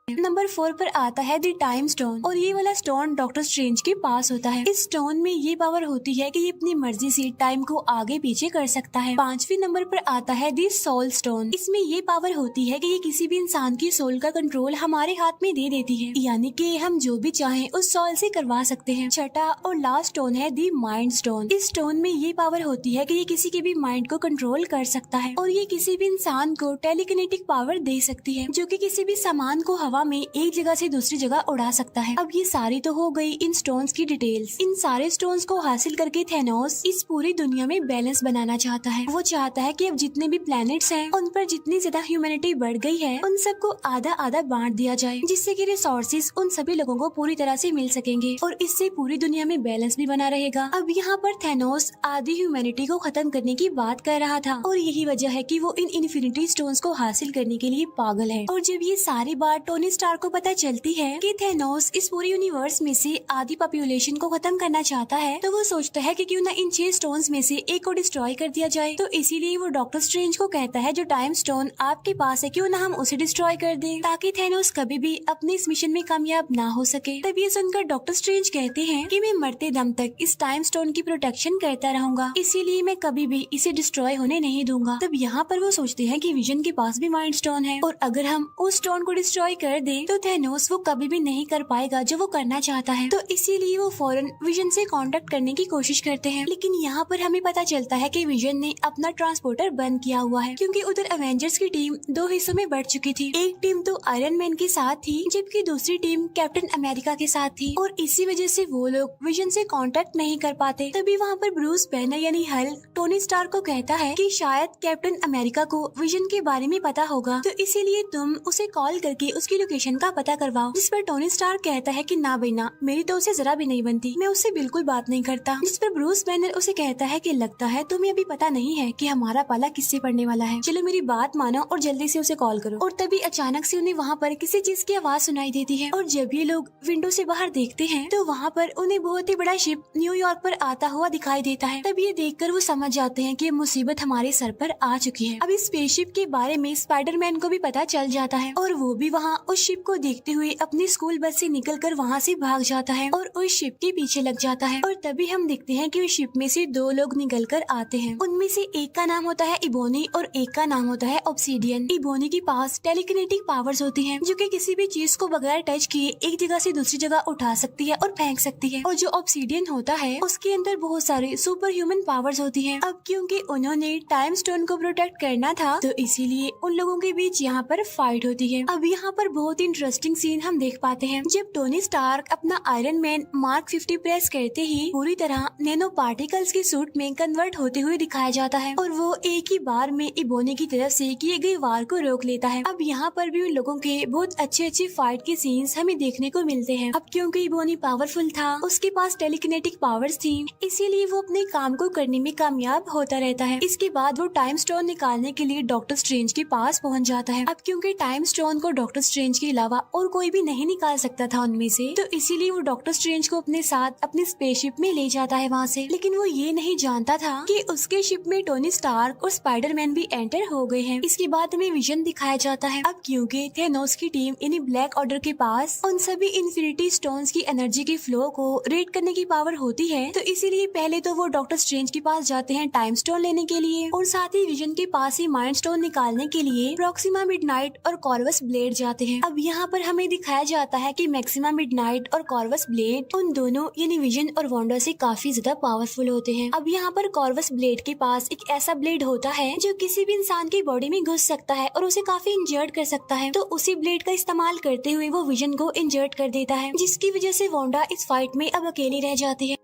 नंबर 4 पर आता है दी टाइम स्टोन और ये वाला स्टोन डॉक्टर स्ट्रेंज के पास होता है। इस स्टोन में ये पावर होती है कि ये अपनी मर्जी से टाइम को आगे पीछे कर सकता है। 5वें नंबर पर आता है दी सोल स्टोन। इसमें ये पावर होती है कि ये किसी भी इंसान की सोल का कंट्रोल हमारे हाथ में दे देती है, यानी कि हम जो भी चाहें उस सोल से करवा सकते हैं। छठा और लास्ट स्टोन है दी माइंड स्टोन। इस स्टोन में ये पावर होती है कि ये किसी के भी माइंड को कंट्रोल कर सकता है और ये किसी भी इंसान को टेलीकिनेटिक पावर दे सकती है, जो कि किसी भी सामान को हवा में एक जगह से दूसरी जगह उड़ा सकता है। अब ये सारी तो हो गई इन स्टोन्स की डिटेल्स। इन सारे स्टोन्स को हासिल करके थैनोस इस पूरी दुनिया में बैलेंस बनाना चाहता है। वो चाहता है कि अब जितने भी प्लैनेट्स हैं उन पर जितनी ज्यादा ह्यूमैनिटी बढ़ गई है उन सबको आधा आधा बांट दिया जाए, जिससे कि रिसोर्सेज उन सभी लोगों को पूरी तरह से मिल सकेंगे और इससे पूरी दुनिया में बैलेंस भी बना रहेगा। अब यहाँ पर थैनोस आधी ह्यूमैनिटी को खत्म करने की बात कर रहा था और यही वजह है कि वो इन इन्फिनिटी स्टोन्स को हासिल करने के लिए पागल है। और जब ये सारी बात टोनी स्टार्क को पता चलती है कि थैनोस इस पूरे यूनिवर्स में से आधी पॉपुलेशन को खत्म करना चाहता है, तो वो सोचता है कि क्यों ना इन 6 स्टोन्स में से एक को डिस्ट्रॉय कर दिया जाए। तो इसीलिए वो डॉक्टर स्ट्रेंज को कहता है जो टाइम स्टोन आपके पास है क्यों ना हम उसे डिस्ट्रॉय कर दें, ताकि थैनोस कभी भी अपने इस मिशन में कामयाब ना हो सके। तब ये सुनकर डॉक्टर स्ट्रेंज कहते हैं कि मैं मरते दम तक इस टाइम स्टोन की प्रोटेक्शन करता रहूंगा, इसीलिए मैं कभी भी इसे डिस्ट्रॉय होने नहीं दूंगा। तब यहाँ पर वो सोचते हैं कि विजन के पास भी माइंड स्टोन है और अगर हम उस स्टोन को डिस्ट्रॉय कर दें तो थैनोस वो कभी भी नहीं कर पाएगा जो वो करना चाहता है। तो इसीलिए वो फौरन विजन से कांटेक्ट करने की कोशिश करते हैं, लेकिन यहाँ पर हमें पता चलता है कि विजन ने अपना ट्रांसपोर्टर बंद किया हुआ है, क्योंकि उधर एवेंजर्स की टीम 2 हिस्सों में बढ़ चुकी थी। एक टीम तो आयरन मैन के साथ थी जबकि दूसरी टीम कैप्टन अमेरिका के साथ थी और इसी वजह से वो लोग विजन से कांटेक्ट नहीं कर पाते। तभी वहाँ पर ब्रूस बैनर यानी हल्क टोनी स्टार्क को कहता है कि शायद कैप्टन अमेरिका को विजन के बारे में पता होगा, तो इसीलिए तुम उसे कॉल करके उसकी लोकेशन का पता करवाओ। जिस पर टोनी स्टार्क कहता है कि ना भाई ना, मेरी तो उसे जरा भी नहीं बनती, मैं उससे बिल्कुल बात नहीं करता। जिस पर ब्रूस बैनर उसे कहता है कि लगता है तुम्हें अभी पता नहीं है कि हमारा पाला किससे पड़ने वाला है, चलो मेरी बात मानो और जल्दी से उसे कॉल करो। और तभी अचानक से उन्हें वहाँ पर किसी चीज की आवाज सुनाई देती है और जब ये लोग विंडो से बाहर देखते हैं तो वहाँ पर उन्हें बहुत ही बड़ा शिप न्यूयॉर्क पर आता हुआ दिखाई देता है। तब ये देखकर वो समझ जाते हैं कि मुसीबत हमारे सर पर आ चुकी है। अब इस स्पेसशिप के बारे में स्पाइडरमैन को भी पता चल जाता है और वो भी वहाँ उस शिप को देखते हुए अपनी स्कूल बस से निकलकर वहाँ से भाग जाता है और उस शिप के पीछे लग जाता है। और तभी हम देखते हैं कि उस शिप में से दो लोग निकल कर आते हैं। उनमें से एक का नाम होता है इबोनी और एक का नाम होता है ऑब्सीडियन। इबोनी के पास टेलीकिनेटिक पावर्स होती हैं, जो कि किसी भी चीज को बगैर टच किए एक जगह से दूसरी जगह उठा सकती है और फेंक सकती है। और जो ऑब्सीडियन होता है उसके अंदर बहुत सारे सुपर ह्यूमन पावर्स होती हैं। अब क्योंकि उन्होंने टाइम स्टोन को प्रोटेक्ट करना था तो इसीलिए उन लोगों के बीच यहाँ पर फाइट होती है। अब यहाँ पर बहुत इंटरेस्टिंग सीन हम देख पाते हैं जब टोनी स्टार्क अपना आयरन मैन मार्क 50 प्रेस करते ही पूरी तरह नैनो पार्टिकल्स के सूट में कन्वर्ट होते हुए दिखाया जाता है और वो एक ही बार में इबोनी की तरफ से किए गए वार को रोक लेता है। अब यहाँ पर भी उन लोगों के बहुत अच्छे फाइट के सीन्स हमें देखने को मिलते हैं। अब क्योंकि इबोनी पावरफुल था, उसके पास टेलीकिनेटिक पावर्स थी, इसीलिए वो अपने काम को करने में कामयाब होता रहता है। इसके बाद वो टाइम स्टोन निकालने के लिए डॉक्टर स्ट्रेंज के पास पहुंच जाता है। अब क्योंकि टाइम स्टोन को डॉक्टर स्ट्रेंज के अलावा और कोई भी नहीं निकाल सकता था उनमें से, तो इसीलिए वो डॉक्टर स्ट्रेंज को अपने साथ अपनी स्पेसशिप में ले जाता है वहाँ से। लेकिन वो ये नहीं जानता था कि उसके शिप में टोनी स्टार्क और स्पाइडरमैन भी एंटर हो गए हैं। इसके बाद हमें विजन दिखाया जाता है। अब क्योंकि थेनोस की टीम यानी ब्लैक ऑर्डर के पास उन सभी इन्फिनिटी स्टोन्स की एनर्जी के फ्लो को रेड करने की पावर होती है, तो इसीलिए पहले तो वो डॉक्टर स्ट्रेंज के पास जाते हैं टाइम स्टोन लेने के लिए और साथ ही विजन के पास ही माइंड स्टोन निकालने के लिए प्रॉक्सिमा मिडनाइट और कॉर्वस ब्लेड जाते हैं। अब यहाँ पर हमें दिखाया जाता है कि मैक्सिमा मिडनाइट और कॉर्वस ब्लेड उन दोनों यानी विजन और वांडा से काफी ज्यादा पावरफुल होते हैं। अब यहाँ पर कॉर्वस ब्लेड के पास एक ऐसा ब्लेड होता है जो किसी भी इंसान की बॉडी में घुस सकता है और उसे काफी इंजर्ड कर सकता है, तो उसी ब्लेड का इस्तेमाल करते हुए वो विजन को इंजर्ड कर देता है, जिसकी वजह से वांडा इस फाइट में अब अकेली रह जाती है।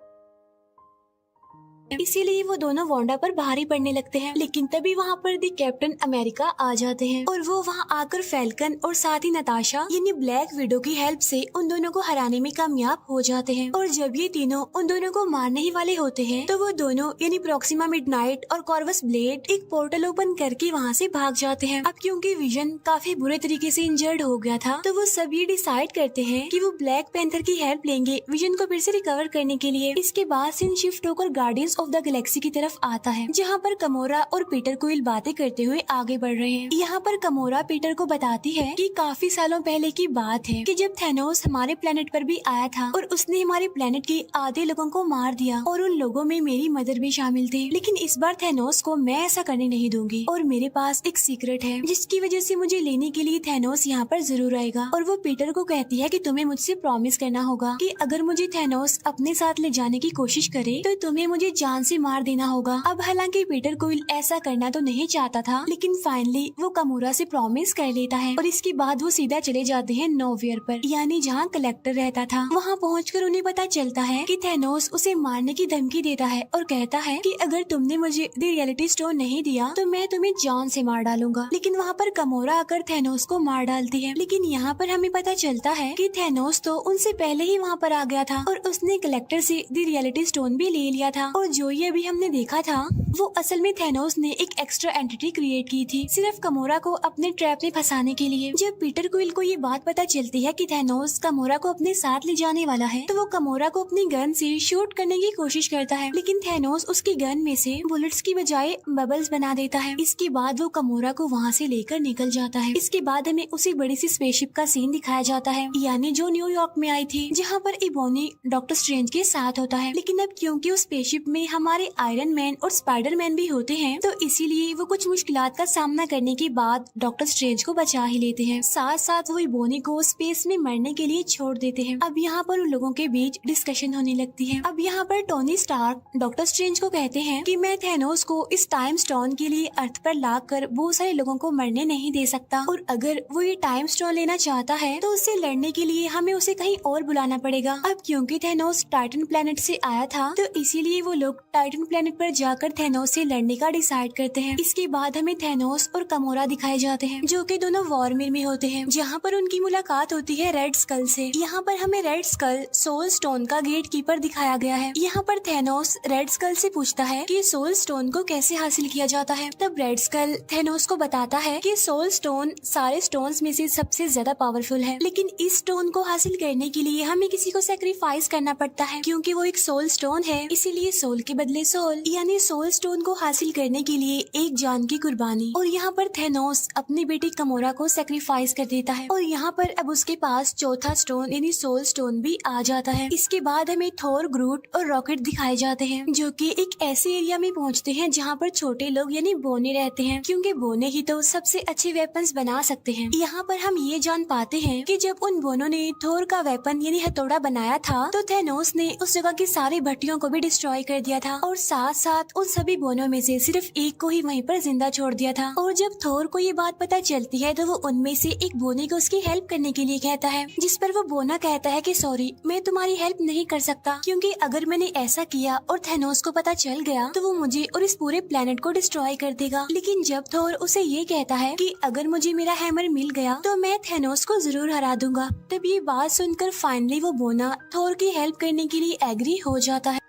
इसीलिए वो दोनों वांडा पर भारी पड़ने लगते हैं। लेकिन तभी वहाँ पर दी कैप्टन अमेरिका आ जाते हैं और वो वहाँ आकर फैल्कन और साथ ही नताशा यानी ब्लैक विडो की हेल्प से उन दोनों को हराने में कामयाब हो जाते हैं। और जब ये तीनों उन दोनों को मारने ही वाले होते हैं तो वो दोनों यानी प्रॉक्सिमा मिडनाइट और कॉर्वस ब्लेड एक पोर्टल ओपन करके वहाँ से भाग जाते हैं। अब क्योंकि विजन काफी बुरे तरीके से इंजर्ड हो गया था, तो वो सब ये डिसाइड करते हैं कि वो ब्लैक पैंथर की हेल्प लेंगे विजन को फिर से रिकवर करने के लिए। इसके बाद सीन शिफ्ट होकर गार्डियंस ऑफ द गैलेक्सी की तरफ आता है, जहाँ पर कमोरा और पीटर क्विल बातें करते हुए आगे बढ़ रहे हैं। यहाँ पर कमोरा पीटर को बताती है कि काफी सालों पहले की बात है कि जब थेनोस हमारे प्लेनेट पर भी आया था और उसने हमारे प्लेनेट के आधे लोगों को मार दिया और उन लोगों में मेरी मदर भी शामिल थे। लेकिन इस बार थेनोस को मैं ऐसा करने नहीं दूंगी और मेरे पास एक सीक्रेट है जिसकी वजह से मुझे लेने के लिए थेनोस यहाँ पर जरूर आएगा। और वो पीटर को कहती है कि तुम्हें मुझसे प्रॉमिस करना होगा कि अगर मुझे थेनोस अपने साथ ले जाने की कोशिश करे तो तुम्हें मुझे जान से मार देना होगा। अब हालांकि पीटर क्विल ऐसा करना तो नहीं चाहता था, लेकिन फाइनली वो कमोरा से प्रॉमिस कर लेता है और इसके बाद वो सीधा चले जाते हैं नोवियर पर, यानी जहाँ कलेक्टर रहता था। वहाँ पहुँचकर उन्हें पता चलता है कि थेनोस उसे मारने की धमकी देता है और कहता है कि अगर तुमने मुझे द रियलिटी स्टोन नहीं दिया तो मैं तुम्हें जान से मार डालूंगा। लेकिन वहाँ पर कमोरा आकर थेनोस को मार डालती है। लेकिन यहाँ पर हमें पता चलता है कि थेनोस तो उनसे पहले ही वहाँ पर आ गया था और उसने कलेक्टर से द रियलिटी स्टोन भी ले लिया था। और जो ये अभी हमने देखा था वो असल में थेनोस ने एक एक्स्ट्रा एंटिटी क्रिएट की थी सिर्फ कमोरा को अपने ट्रैप में फंसाने के लिए। जब पीटर क्विल को ये बात पता चलती है कि थेनोस कमोरा को अपने साथ ले जाने वाला है, तो वो कमोरा को अपनी गन से शूट करने की कोशिश करता है, लेकिन थेनोस उसकी गन में से बुलेट्स की बजाय बबल्स बना देता है। इसके बाद वो कमोरा को वहाँ से लेकर निकल जाता है। इसके बाद हमें उसी बड़ी सी स्पेसशिप का सीन दिखाया जाता है, यानी जो न्यूयॉर्क में आई थी, जहाँ पर इबोनी डॉक्टर स्ट्रेंज के साथ होता है। लेकिन अब क्योंकि उस स्पेसशिप में हमारे आयरन मैन और स्पाइडरमैन भी होते हैं, तो इसीलिए वो कुछ मुश्किलात का सामना करने के बाद डॉक्टर स्ट्रेंज को बचा ही लेते हैं। साथ साथ वो इबोनी को स्पेस में मरने के लिए छोड़ देते हैं। अब यहाँ पर उन लोगों के बीच डिस्कशन होने लगती है। अब यहाँ पर टोनी स्टार्क डॉक्टर स्ट्रेंज को कहते हैं कि मैं थेनोस को इस टाइम स्टोन के लिए अर्थ पर लाकर बहुत सारे लोगों को मरने नहीं दे सकता, और अगर वो ये टाइम स्टोन लेना चाहता है तो उससे लड़ने के लिए हमें उसे कहीं और बुलाना पड़ेगा। अब क्योंकि थेनोस टाइटन प्लेनेट से आया था, तो इसीलिए वो लोग टाइटन प्लेनेट पर जाकर थेनोस से लड़ने का डिसाइड करते हैं। इसके बाद हमें थेनोस और कमोरा दिखाए जाते हैं, जो कि दोनों वॉरमिर में होते हैं, जहाँ पर उनकी मुलाकात होती है रेड स्कल से। यहाँ पर हमें रेड स्कल सोल स्टोन का गेट कीपर दिखाया गया है। यहाँ पर थेनोस रेड स्कल से पूछता है कि सोल स्टोन को कैसे हासिल किया जाता है। तब रेड स्कल थेनोस को बताता है कि सोल स्टोन सारे स्टोन्स में से सबसे ज्यादा पावरफुल है, लेकिन इस स्टोन को हासिल करने के लिए हमें किसी को सेक्रीफाइस करना पड़ता है। क्योंकि वो एक सोल स्टोन है, इसीलिए सोल के बदले सोल यानी सोल स्टोन को हासिल करने के लिए एक जान की कुर्बानी। और यहाँ पर थेनोस अपनी बेटी कमोरा को सेक्रीफाइस कर देता है और यहाँ पर अब उसके पास चौथा स्टोन यानी सोल स्टोन भी आ जाता है। इसके बाद हमें थोर, ग्रूट और रॉकेट दिखाए जाते हैं जो कि एक ऐसे एरिया में पहुँचते हैं जहाँ पर छोटे लोग यानी बोने रहते हैं, क्योंकि बोने ही तो सबसे अच्छे वेपन्स बना सकते हैं। यहाँ पर हम ये जान पाते हैं कि जब उन बोनों ने थोर का वेपन यानी हथौड़ा बनाया था तो थेनोस ने उस जगह की सारी भट्टियों को भी डिस्ट्रॉय कर दिया था और साथ साथ उन सभी बोनों में से सिर्फ एक को ही वहीं पर जिंदा छोड़ दिया था। और जब थोर को ये बात पता चलती है तो वो उनमें से एक बोने को उसकी हेल्प करने के लिए कहता है, जिस पर वो बोना कहता है कि सॉरी, मैं तुम्हारी हेल्प नहीं कर सकता, क्योंकि अगर मैंने ऐसा किया और थेनोस को पता चल गया तो वो मुझे और इस पूरे प्लेनेट को डिस्ट्रॉय कर देगा। लेकिन जब थोर उसे ये कहता है कि अगर मुझे मेरा हैमर मिल गया तो मैं थेनोस को जरूर हरा दूंगा, तब ये बात सुनकर फाइनली वो बोना थोर की हेल्प करने के लिए एग्री हो जाता है।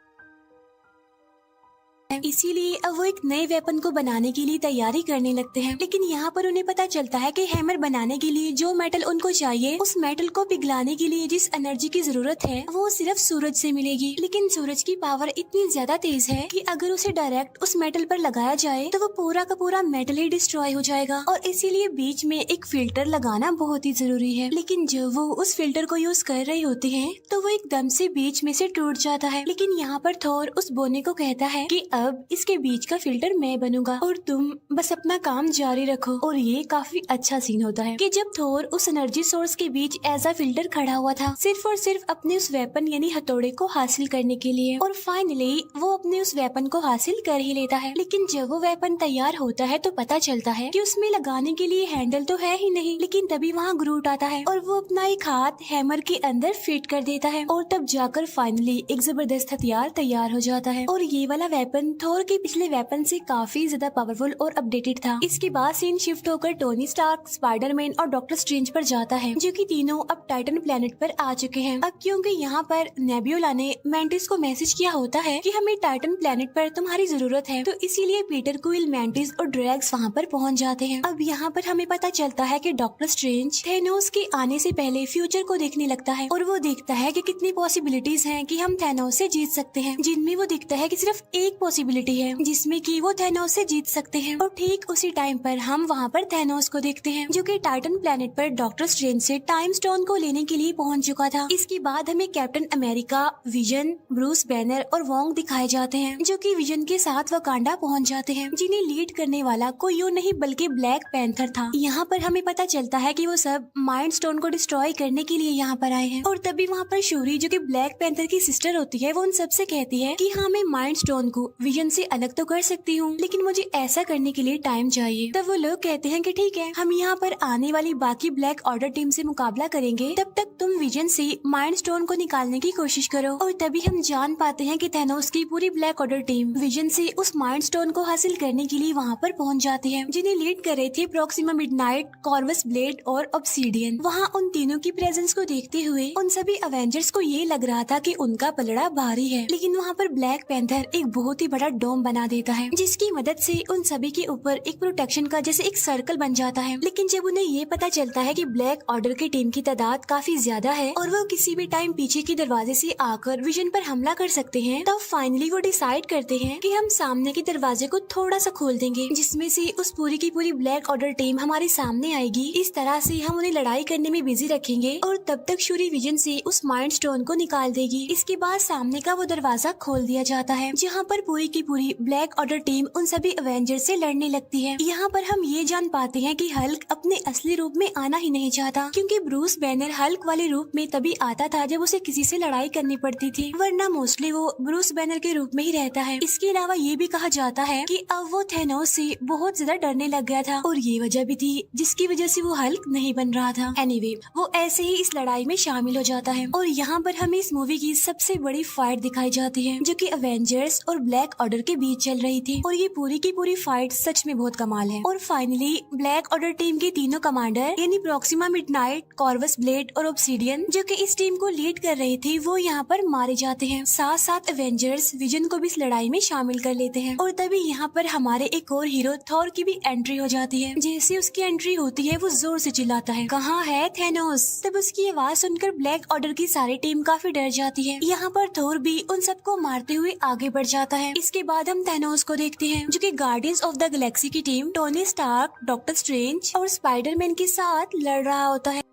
इसीलिए अब वो एक नए वेपन को बनाने के लिए तैयारी करने लगते हैं। लेकिन यहाँ पर उन्हें पता चलता है कि हैमर बनाने के लिए जो मेटल उनको चाहिए, उस मेटल को पिघलाने के लिए जिस एनर्जी की जरूरत है वो सिर्फ सूरज से मिलेगी। लेकिन सूरज की पावर इतनी ज्यादा तेज है कि अगर उसे डायरेक्ट उस मेटल पर लगाया जाए तो वो पूरा का पूरा मेटल ही डिस्ट्रॉय हो जाएगा और इसीलिए बीच में एक फिल्टर लगाना बहुत ही जरूरी है। लेकिन जब वो उस फिल्टर को यूज कर रहे होते हैं तो वो एकदम से बीच में से टूट जाता है। लेकिन यहाँ पर थोर उस बोने को कहता है कि अब इसके बीच का फिल्टर मैं बनूंगा और तुम बस अपना काम जारी रखो। और ये काफी अच्छा सीन होता है कि जब थोर उस एनर्जी सोर्स के बीच एज अ फिल्टर खड़ा हुआ था सिर्फ और सिर्फ अपने उस वेपन यानी हथौड़े को हासिल करने के लिए, और फाइनली वो अपने उस वेपन को हासिल कर ही लेता है। लेकिन जब वो वेपन तैयार होता है तो पता चलता है कि उसमें लगाने के लिए हैंडल तो है ही नहीं। लेकिन तभी वहाँ ग्रूट आता है और वो अपना एक हाथ हैमर के अंदर फिट कर देता है और तब जाकर फाइनली एक जबरदस्त हथियार तैयार हो जाता है। और ये वाला वेपन थोर के पिछले वेपन से काफी ज्यादा पावरफुल और अपडेटेड था। इसके बाद सीन शिफ्ट होकर टोनी स्टार्क, स्पाइडरमैन और डॉक्टर स्ट्रेंज पर जाता है, जो कि तीनों अब टाइटन प्लेनेट पर आ चुके हैं। अब क्योंकि यहाँ पर नेब्यूला ने मैंटिस को मैसेज किया होता है कि हमें टाइटन प्लेनेट पर तुम्हारी जरूरत है, तो इसीलिए पीटर क्विल, मैंटिस और ड्रैग्स वहाँ पर पहुँच जाते हैं। अब यहाँ पर हमें पता चलता है कि डॉक्टर स्ट्रेंज थेनोस के आने से पहले फ्यूचर को देखने लगता है और वो देखता है कि कितनी पॉसिबिलिटीज हैं कि हम थेनोस से जीत सकते हैं, जिनमें वो दिखता है कि सिर्फ एक पॉसिबिलिटी है जिसमें कि वो थेनोस से जीत सकते हैं। और ठीक उसी टाइम पर हम वहाँ पर थेनोस को देखते हैं, जो कि टाइटन प्लेनेट पर डॉक्टर स्ट्रेंज से टाइम स्टोन को लेने के लिए पहुँच चुका था। इसके बाद हमें captain America, vision, Bruce banner और वोंग दिखाए जाते हैं, जो कि विजन के साथ वकांडा पहुँच जाते हैं, जिन्हें लीड करने वाला कोई और नहीं बल्कि ब्लैक पैंथर था। यहाँ पर हमें पता चलता है कि वो सब माइंड स्टोन को डिस्ट्रॉय करने के लिए यहाँ पर आए हैं। और तभी वहाँ पर शूरी, जो कि ब्लैक पैंथर की सिस्टर होती है, वो उन सबसे कहती है कि हाँ, मैं माइंड स्टोन को विजन से अलग तो कर सकती हूँ, लेकिन मुझे ऐसा करने के लिए टाइम चाहिए। तब वो लोग कहते हैं कि ठीक है, हम यहाँ पर आने वाली बाकी ब्लैक ऑर्डर टीम से मुकाबला करेंगे, तब तक तुम विजन से माइंड स्टोन को निकालने की कोशिश करो। और तभी हम जान पाते हैं कि थेनोस की पूरी ब्लैक ऑर्डर टीम विजन से उस माइंड स्टोन को हासिल करने के लिए वहाँ पर पहुँच जाती है, जिन्हें लीड कर रहे थे प्रोक्सिमा मिडनाइट, कॉर्वस ब्लेड और ऑब्सीडियन। वहाँ उन तीनों की प्रेजेंस को देखते हुए उन सभी अवेंजर्स को ये लग रहा था कि उनका पलड़ा भारी है, लेकिन वहाँ पर ब्लैक पैंथर एक बहुत ही बड़ा डोम बना देता है, जिसकी मदद से उन सभी के ऊपर एक प्रोटेक्शन का जैसे एक सर्कल बन जाता है। लेकिन जब उन्हें ये पता चलता है कि ब्लैक ऑर्डर की टीम की तादाद काफी ज्यादा है और वो किसी भी टाइम पीछे के दरवाजे से आकर विजन पर हमला कर सकते हैं, तब फाइनली वो डिसाइड करते हैं कि हम सामने के दरवाजे को थोड़ा सा खोल देंगे, जिसमें से उस पूरी की पूरी ब्लैक ऑर्डर टीम हमारे सामने आएगी। इस तरह से हम उन्हें लड़ाई करने में बिजी रखेंगे और तब तक शूरी विजन से उस माइंड स्टोन को निकाल देगी। इसके बाद सामने का वो दरवाजा खोल दिया जाता है, जहाँ पर पूरी की पूरी ब्लैक ऑर्डर टीम उन सभी अवेंजर से लड़ने लगती है। यहाँ पर हम ये जान पाते हैं कि हल्क अपने असली रूप में आना ही नहीं चाहता, क्योंकि ब्रूस बैनर हल्क वाले रूप में तभी आता था जब उसे किसी से लड़ाई करनी पड़ती थी, वरना मोस्टली वो ब्रूस बैनर के रूप में ही रहता है। इसके अलावा ये भी कहा जाता है कि अब वो थेनोस से बहुत ज्यादा डरने लग गया था और ये वजह भी थी जिसकी वजह से वो हल्क नहीं बन रहा था। एनीवे, वो ऐसे ही इस लड़ाई में शामिल हो जाता है और यहाँ पर हमें इस मूवी की सबसे बड़ी फाइट दिखाई जाती है, जो कि अवेंजर्स और ब्लैक ऑर्डर के बीच चल रही थी और ये पूरी की पूरी फाइट सच में बहुत कमाल है। और फाइनली ब्लैक ऑर्डर टीम के तीनों कमांडर यानी प्रॉक्सिमा, मिडनाइट, कॉर्वस ब्लेड और ऑब्सिडियन जो कि इस टीम को लीड कर रहे थे वो यहाँ पर मारे जाते हैं। साथ साथ एवेंजर्स विजन को भी इस लड़ाई में शामिल कर लेते हैं। और तभी यहाँ पर हमारे एक और हीरो थॉर की भी एंट्री हो जाती है। जैसे उसकी एंट्री होती है वो जोर से चिल्लाता है, कहाँ है थैनोस। तब उसकी आवाज सुनकर ब्लैक ऑर्डर की सारी टीम काफी डर जाती है। यहाँ पर थोर भी उन सबको मारते हुए आगे बढ़ जाता है। इसके बाद हम थैनोस को देखते हैं जो कि गार्डियंस ऑफ द गैलेक्सी की team Tony Stark, doctor Strange और स्पाइडरमैन के साथ लड़ रहा होता है।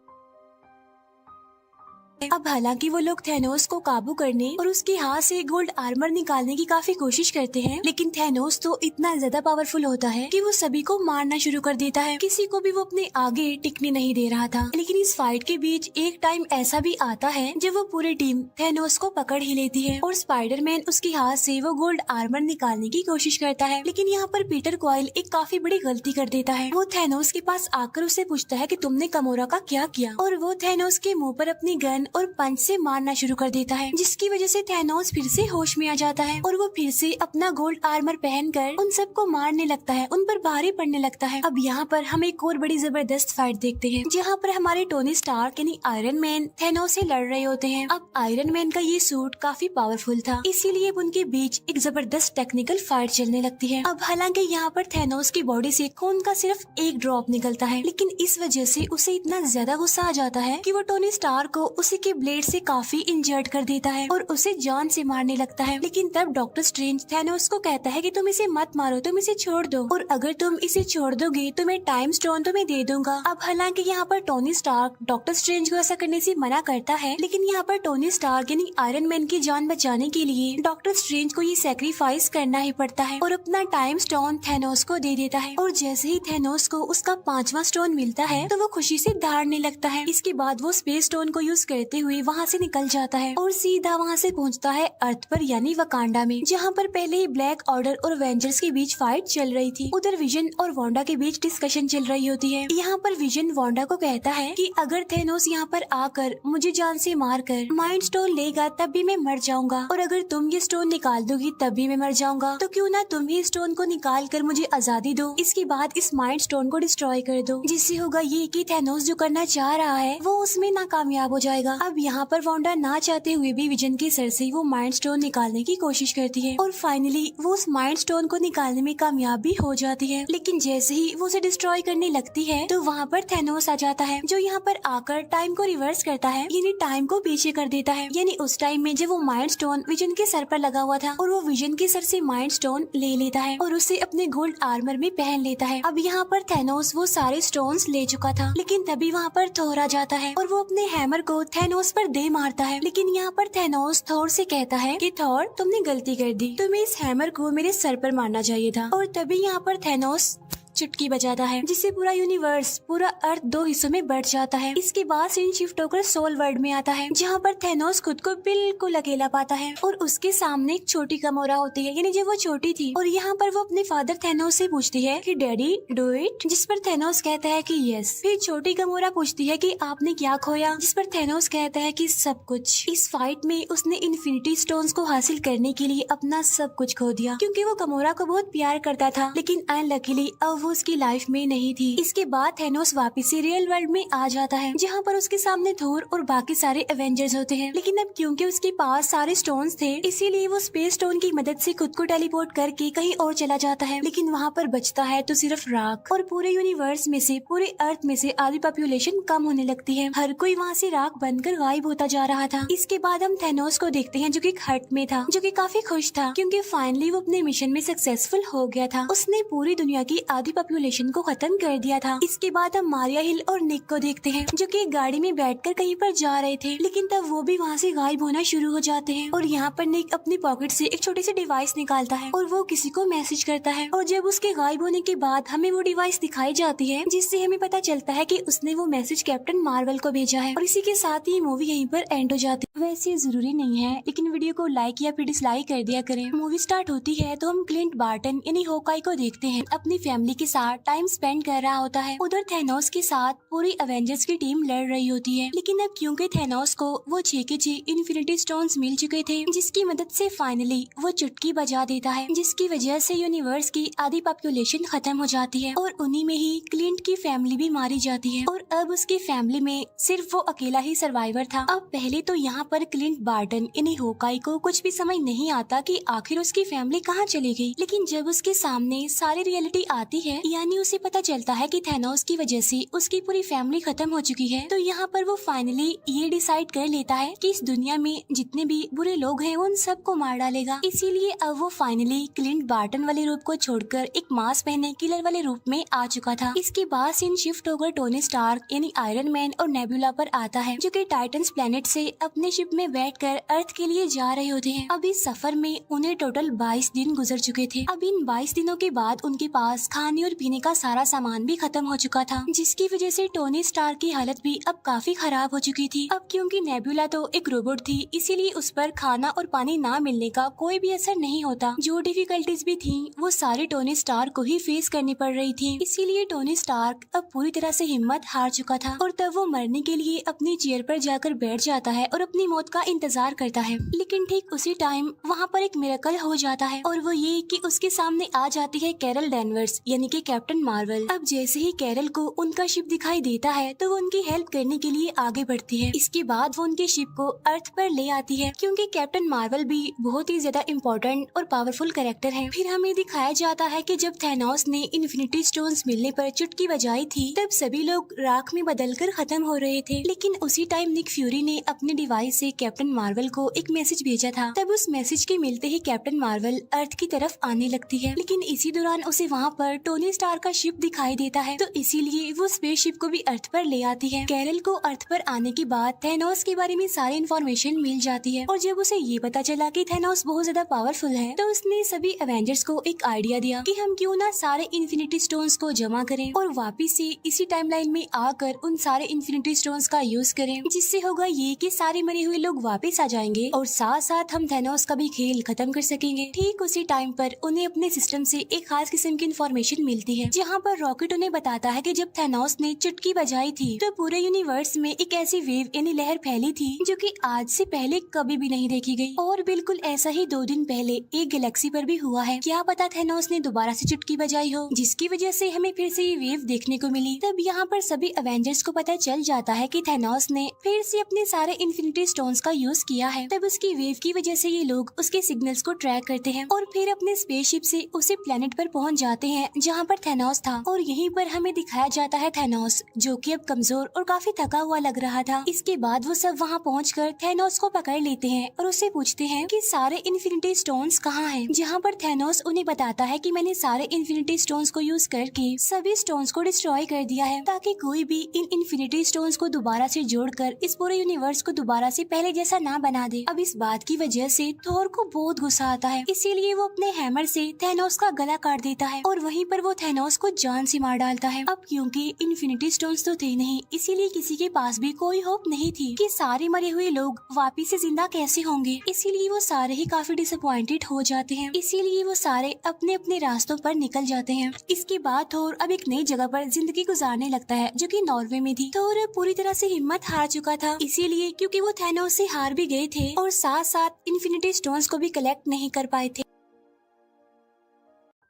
अब हालांकि वो लोग थैनोस को काबू करने और उसके हाथ से गोल्ड आर्मर निकालने की काफी कोशिश करते हैं, लेकिन थैनोस तो इतना ज्यादा पावरफुल होता है कि वो सभी को मारना शुरू कर देता है। किसी को भी वो अपने आगे टिकने नहीं दे रहा था। लेकिन इस फाइट के बीच एक टाइम ऐसा भी आता है जब वो पूरी टीम थैनोस को पकड़ ही लेती है और स्पाइडरमैन उसके हाथ से वो गोल्ड आर्मर निकालने की कोशिश करता है। लेकिन यहाँ पर पीटर क्वाइल एक काफी बड़ी गलती कर देता है। वो थैनोस के पास आकर उससे पूछता है कि तुमने गमोरा का क्या किया, और वो थैनोस के मुंह पर अपनी गन और पंच से मारना शुरू कर देता है, जिसकी वजह से थैनोस फिर से होश में आ जाता है और वो फिर से अपना गोल्ड आर्मर पहनकर उन सबको मारने लगता है, उन पर भारी पड़ने लगता है। अब यहाँ पर हम एक और बड़ी जबरदस्त फाइट देखते हैं जहाँ पर हमारे टोनी स्टार्क यानी आयरन मैन थैनोस से लड़ रहे होते हैं। अब आयरन मैन का ये सूट काफी पावरफुल था, इसीलिए उनके बीच एक जबरदस्त टेक्निकल फाइट चलने लगती है। अब हालांकि यहाँ पर थैनोस की बॉडी से खून का सिर्फ एक ड्रॉप निकलता है, लेकिन इस वजह से उसे इतना ज्यादा गुस्सा आ जाता है कि वो टोनी स्टार्क को उसी के ब्लेड से काफी इंजर्ड कर देता है और उसे जान से मारने लगता है। लेकिन तब डॉक्टर स्ट्रेंज थैनोस को कहता है कि तुम इसे मत मारो, तुम इसे छोड़ दो, और अगर तुम इसे छोड़ दोगे तो मैं टाइम स्टोन तुम्हें दे दूंगा। अब हालांकि यहाँ पर टोनी स्टार्क डॉक्टर स्ट्रेंज को ऐसा करने से मना करता है, लेकिन यहाँ पर टोनी स्टार्क यानी आयरन मैन की जान बचाने के लिए डॉक्टर स्ट्रेंज को ये सैक्रिफाइस करना ही पड़ता है और अपना टाइम स्टोन थैनोस को दे देता है। और जैसे ही थैनोस को उसका 5वां स्टोन मिलता है तो वो खुशी से दहाड़ने लगता है। इसके बाद वो स्पेस स्टोन को यूज करते हुए वहाँ से निकल जाता है और सीधा वहाँ से पहुँचता है अर्थ पर यानी वकांडा में, जहाँ पर पहले ही ब्लैक ऑर्डर और एवेंजर्स के बीच फाइट चल रही थी। उधर विजन और वांडा के बीच डिस्कशन चल रही होती है। यहाँ पर विजन वांडा को कहता है कि अगर थैनोस यहाँ पर आकर मुझे जान से मार कर माइंड स्टोन लेगा तब भी मैं मर जाऊंगा, और अगर तुम ये स्टोन निकाल दोगी तब भी मैं मर जाऊंगा, तो क्यों ना तुम ही स्टोन को निकाल कर मुझे आजादी दो। इसके बाद इस माइंड स्टोन को डिस्ट्रॉय कर दो, जिससे होगा ये कि थैनोस जो करना चाह रहा है वो उसमें नाकामयाब हो जाएगा। अब यहाँ पर वांडा ना चाहते हुए भी विजन के सर से वो माइंड स्टोन निकालने की कोशिश करती है और फाइनली वो उस माइंड स्टोन को निकालने में कामयाब भी हो जाती है। लेकिन जैसे ही वो उसे डिस्ट्रॉय करने लगती है तो वहाँ पर थैनोस आ जाता है, जो यहाँ पर आकर टाइम को रिवर्स करता है, यानी टाइम को पीछे कर देता है। यानी उस टाइम में जब वो माइंड स्टोन विजन के सर पर लगा हुआ था और वो विजन के सर से माइंड स्टोन ले लेता है और उसे अपने गोल्ड आर्मर में पहन लेता है। अब यहाँ पर थैनोस वो सारे स्टोन्स ले चुका था, लेकिन तभी वहाँ पर थोर आ जाता है और वो अपने हैमर को थैनोस पर दे मारता है। लेकिन यहाँ पर थैनोस थोर से कहता है कि थोर तुमने गलती कर दी, तुम्हें इस हैमर को मेरे सर पर मारना चाहिए था। और तभी यहाँ पर थैनोस चुटकी बजाता है, जिससे पूरा यूनिवर्स, पूरा अर्थ 2 हिस्सों में बढ़ जाता है। इसके बाद सीन शिफ्ट होकर सोल वर्ल्ड में आता है, जहाँ पर थैनोस खुद को बिल्कुल अकेला पाता है और उसके सामने एक छोटी गमोरा होती है, यानी जब वो छोटी थी, और यहाँ पर वो अपने फादर थैनोस से पूछती है कि डैडी डू इट, जिस पर थैनोस कहता है कि यस। फिर छोटी गमोरा पूछती है कि आपने क्या खोया, जिस पर थैनोस कहता है कि सब कुछ। इस फाइट में उसने इन्फिनिटी स्टोन्स को हासिल करने के लिए अपना सब कुछ खो दिया, क्योंकि वो गमोरा को बहुत प्यार करता था, लेकिन अनलकीली अब वो उसकी लाइफ में नहीं थी। इसके बाद थैनोस वापस से रियल वर्ल्ड में आ जाता है, जहाँ पर उसके सामने थोर और बाकी सारे एवेंजर्स होते हैं। लेकिन अब क्योंकि उसके पास सारे स्टोन्स थे, इसीलिए वो स्पेस स्टोन की मदद से खुद को टेलीपोर्ट करके कहीं और चला जाता है। लेकिन वहाँ पर बचता है तो सिर्फ राख, और पूरे यूनिवर्स में से, पूरे अर्थ में से आधी पॉपुलेशन कम होने लगती है। हर कोई वहाँ से राख बनकर गायब होता जा रहा था। इसके बाद हम थैनोस को देखते हैं, जो कि एक हट में था, जो कि काफी खुश था, क्योंकि फाइनली वो अपने मिशन में सक्सेसफुल हो गया था। उसने पूरी दुनिया की आधी पॉपुलेशन को खत्म कर दिया था। इसके बाद हम मारिया हिल और निक को देखते हैं, जो कि एक गाड़ी में बैठकर कहीं पर जा रहे थे, लेकिन तब वो भी वहाँ से गायब होना शुरू हो जाते हैं। और यहाँ पर निक अपनी पॉकेट से एक छोटी सी डिवाइस निकालता है और वो किसी को मैसेज करता है, और जब उसके गायब होने के बाद हमें वो डिवाइस दिखाई जाती है, जिससे हमें पता चलता है कि उसने वो मैसेज कैप्टन मार्वल को भेजा है। और इसी के साथ ही मूवी यहीं पर एंड हो जाती है। वैसे जरूरी नहीं है, लेकिन वीडियो को लाइक या फिर डिसलाइक कर दिया करें। मूवी स्टार्ट होती है तो हम क्लिंट बार्टन यानी होकाई को देखते हैं अपनी फैमिली के साथ टाइम स्पेंड कर रहा होता है। उधर थैनोस के साथ पूरी एवेंजर्स की टीम लड़ रही होती है, लेकिन अब क्योंकि थैनोस को वो 6 के 6 इन्फिनिटी स्टोन्स मिल चुके थे, जिसकी मदद से फाइनली वो चुटकी बजा देता है, जिसकी वजह से यूनिवर्स की आधी पॉपुलेशन खत्म हो जाती है और उन्हीं में ही क्लिंट की फैमिली भी मारी जाती है। और अब उसकी फैमिली में सिर्फ वो अकेला ही सर्वाइवर था। अब पहले तो यहाँ पर क्लिंट बार्टन यानी होकाई को कुछ भी समझ नहीं आता कि आखिर उसकी फैमिली कहाँ चली गई, लेकिन जब उसके सामने सारी रियलिटी आती है, यानी उसे पता चलता है कि थैनोस की वजह से उसकी पूरी फैमिली खत्म हो चुकी है, तो यहाँ पर वो फाइनली ये डिसाइड कर लेता है कि इस दुनिया में जितने भी बुरे लोग हैं उन सबको मार डालेगा। इसीलिए अब वो फाइनली क्लिंट बार्टन वाले रूप को छोड़कर एक मास्क पहने किलर वाले रूप में आ चुका था। इसके बाद सीन शिफ्ट होकर टोनी स्टार्क यानी आयरन मैन और नेबुला पर आता है, जो कि टाइटन्स प्लेनेट से अपने शिप में बैठकर अर्थ के लिए जा रहे होते हैं। अब इस सफर में उन्हें टोटल 22 दिन गुजर चुके थे। अब इन 22 दिनों के बाद उनके पास खाने और पीने का सारा सामान भी खत्म हो चुका था, जिसकी वजह से टोनी स्टार्क की हालत भी अब काफी खराब हो चुकी थी। अब क्योंकि नेबुला तो एक रोबोट थी, इसीलिए उस पर खाना और पानी ना मिलने का कोई भी असर नहीं होता। जो डिफिकल्टीज भी थी वो सारी टोनी स्टार्क को ही फेस करनी पड़ रही थी। इसीलिए टोनी स्टार्क अब पूरी तरह से हिम्मत हार चुका था और तब वो मरने के लिए अपनी चेयर पर जाकर बैठ जाता है और अपनी मौत का इंतजार करता है। लेकिन ठीक उसी टाइम वहाँ पर एक मिरेकल हो जाता है, और वो ये कि उसके सामने आ जाती है कैरल डैनवर्स यानी कि कैप्टन मार्वल। अब जैसे ही कैरल को उनका शिप दिखाई देता है तो वो उनकी हेल्प करने के लिए आगे बढ़ती है। इसके बाद वो उनके शिप को अर्थ पर ले आती है, क्योंकि कैप्टन मार्वल भी बहुत ही ज्यादा इम्पोर्टेंट और पावरफुल कैरेक्टर है। फिर हमें दिखाया जाता है कि जब थैनोस ने इन्फिनिटी स्टोन्स मिलने पर चुटकी बजाई थी, तब सभी लोग राख में बदलकर खत्म हो रहे थे। लेकिन उसी टाइम निक फ्यूरी ने अपने डिवाइस से कैप्टन मार्वल को एक मैसेज भेजा था। तब उस मैसेज के मिलते ही कैप्टन मार्वल अर्थ की तरफ आने लगती है, लेकिन इसी दौरान उसे वहाँ पर टोनी स्टार का शिप दिखाई देता है, तो इसीलिए वो स्पेस शिप को भी अर्थ पर ले आती है। कैरल को अर्थ पर आने के बाद थैनोस के बारे में सारी इन्फॉर्मेशन मिल जाती है, और जब उसे ये पता चला कि थैनोस बहुत ज्यादा पावरफुल है, तो उसने सभी एवेंजर्स को एक आइडिया दिया कि हम क्यों ना सारे इन्फिनिटी स्टोन्स को जमा करें और वापिस से इसी टाइमलाइन में आकर उन सारे इन्फिनिटी स्टोन्स का यूज करें, जिससे होगा ये कि सारे मरे हुए लोग वापस आ जाएंगे और साथ साथ हम थैनोस का भी खेल खत्म कर सकेंगे। ठीक उसी टाइम पर उन्हें अपने सिस्टम से एक खास किस्म की इन्फॉर्मेशन मिलती है, जहाँ पर रॉकेट उन्हें बताता है कि जब थैनोस ने चुटकी बजाई थी तो पूरे यूनिवर्स में एक ऐसी वेव यानी लहर फैली थी जो कि आज से पहले कभी भी नहीं देखी गई। और बिल्कुल ऐसा ही 2 दिन पहले एक गैलेक्सी पर भी हुआ है। क्या पता थैनोस ने दोबारा से चुटकी बजाई हो, जिसकी वजह से हमें फिर से ये वेव देखने को मिली। तब यहाँ पर सभी एवेंजर्स को पता चल जाता है कि थैनोस ने फिर से अपने सारे इन्फिनिटी स्टोन्स का यूज किया है। तब उसकी वेव की वजह से ये लोग उसके सिग्नल्स को ट्रैक करते हैं और फिर अपने स्पेसशिप से उसी प्लेनेट पर पहुंच जाते हैं जहाँ पर थैनोस था। और यहीं पर हमें दिखाया जाता है थैनोस, जो कि अब कमजोर और काफी थका हुआ लग रहा था। इसके बाद वो सब वहाँ पहुंचकर थैनोस को पकड़ लेते हैं और उससे पूछते हैं कि सारे इन्फिनिटी स्टोन्स कहाँ हैं, जहाँ पर थैनोस उन्हें बताता है कि मैंने सारे इन्फिनिटी स्टोन्स को यूज करके सभी स्टोन्स को डिस्ट्रॉय कर दिया है, ताकि कोई भी इन इन्फिनिटी स्टोन्स को दोबारा से जोड़कर इस पूरे यूनिवर्स को दोबारा से पहले जैसा ना बना दे। अब इस बात की वजह से थोर को बहुत गुस्सा आता है, इसीलिए वो अपने हैमर से थैनोस का गला काट देता है और वहीं पर वो थैनोस को जान से मार डालता है। अब क्योंकि इन्फिनिटी स्टोन्स तो थे नहीं, इसीलिए किसी के पास भी कोई होप नहीं थी कि सारे मरे हुए लोग वापिस से जिंदा कैसे होंगे। इसीलिए वो सारे ही काफी डिसअपॉइंटेड हो जाते हैं। इसीलिए वो सारे अपने अपने रास्तों पर निकल जाते हैं। इसके बाद थोर अब एक नई जगह पर जिंदगी गुजारने लगता है, जो कि नॉर्वे में थी। थोर पूरी तरह से हिम्मत हार चुका था, इसीलिए क्योंकि वो थैनोस से हार भी गए थे और साथ साथ इन्फिनिटी स्टोन्स को भी कलेक्ट नहीं कर पाए थे।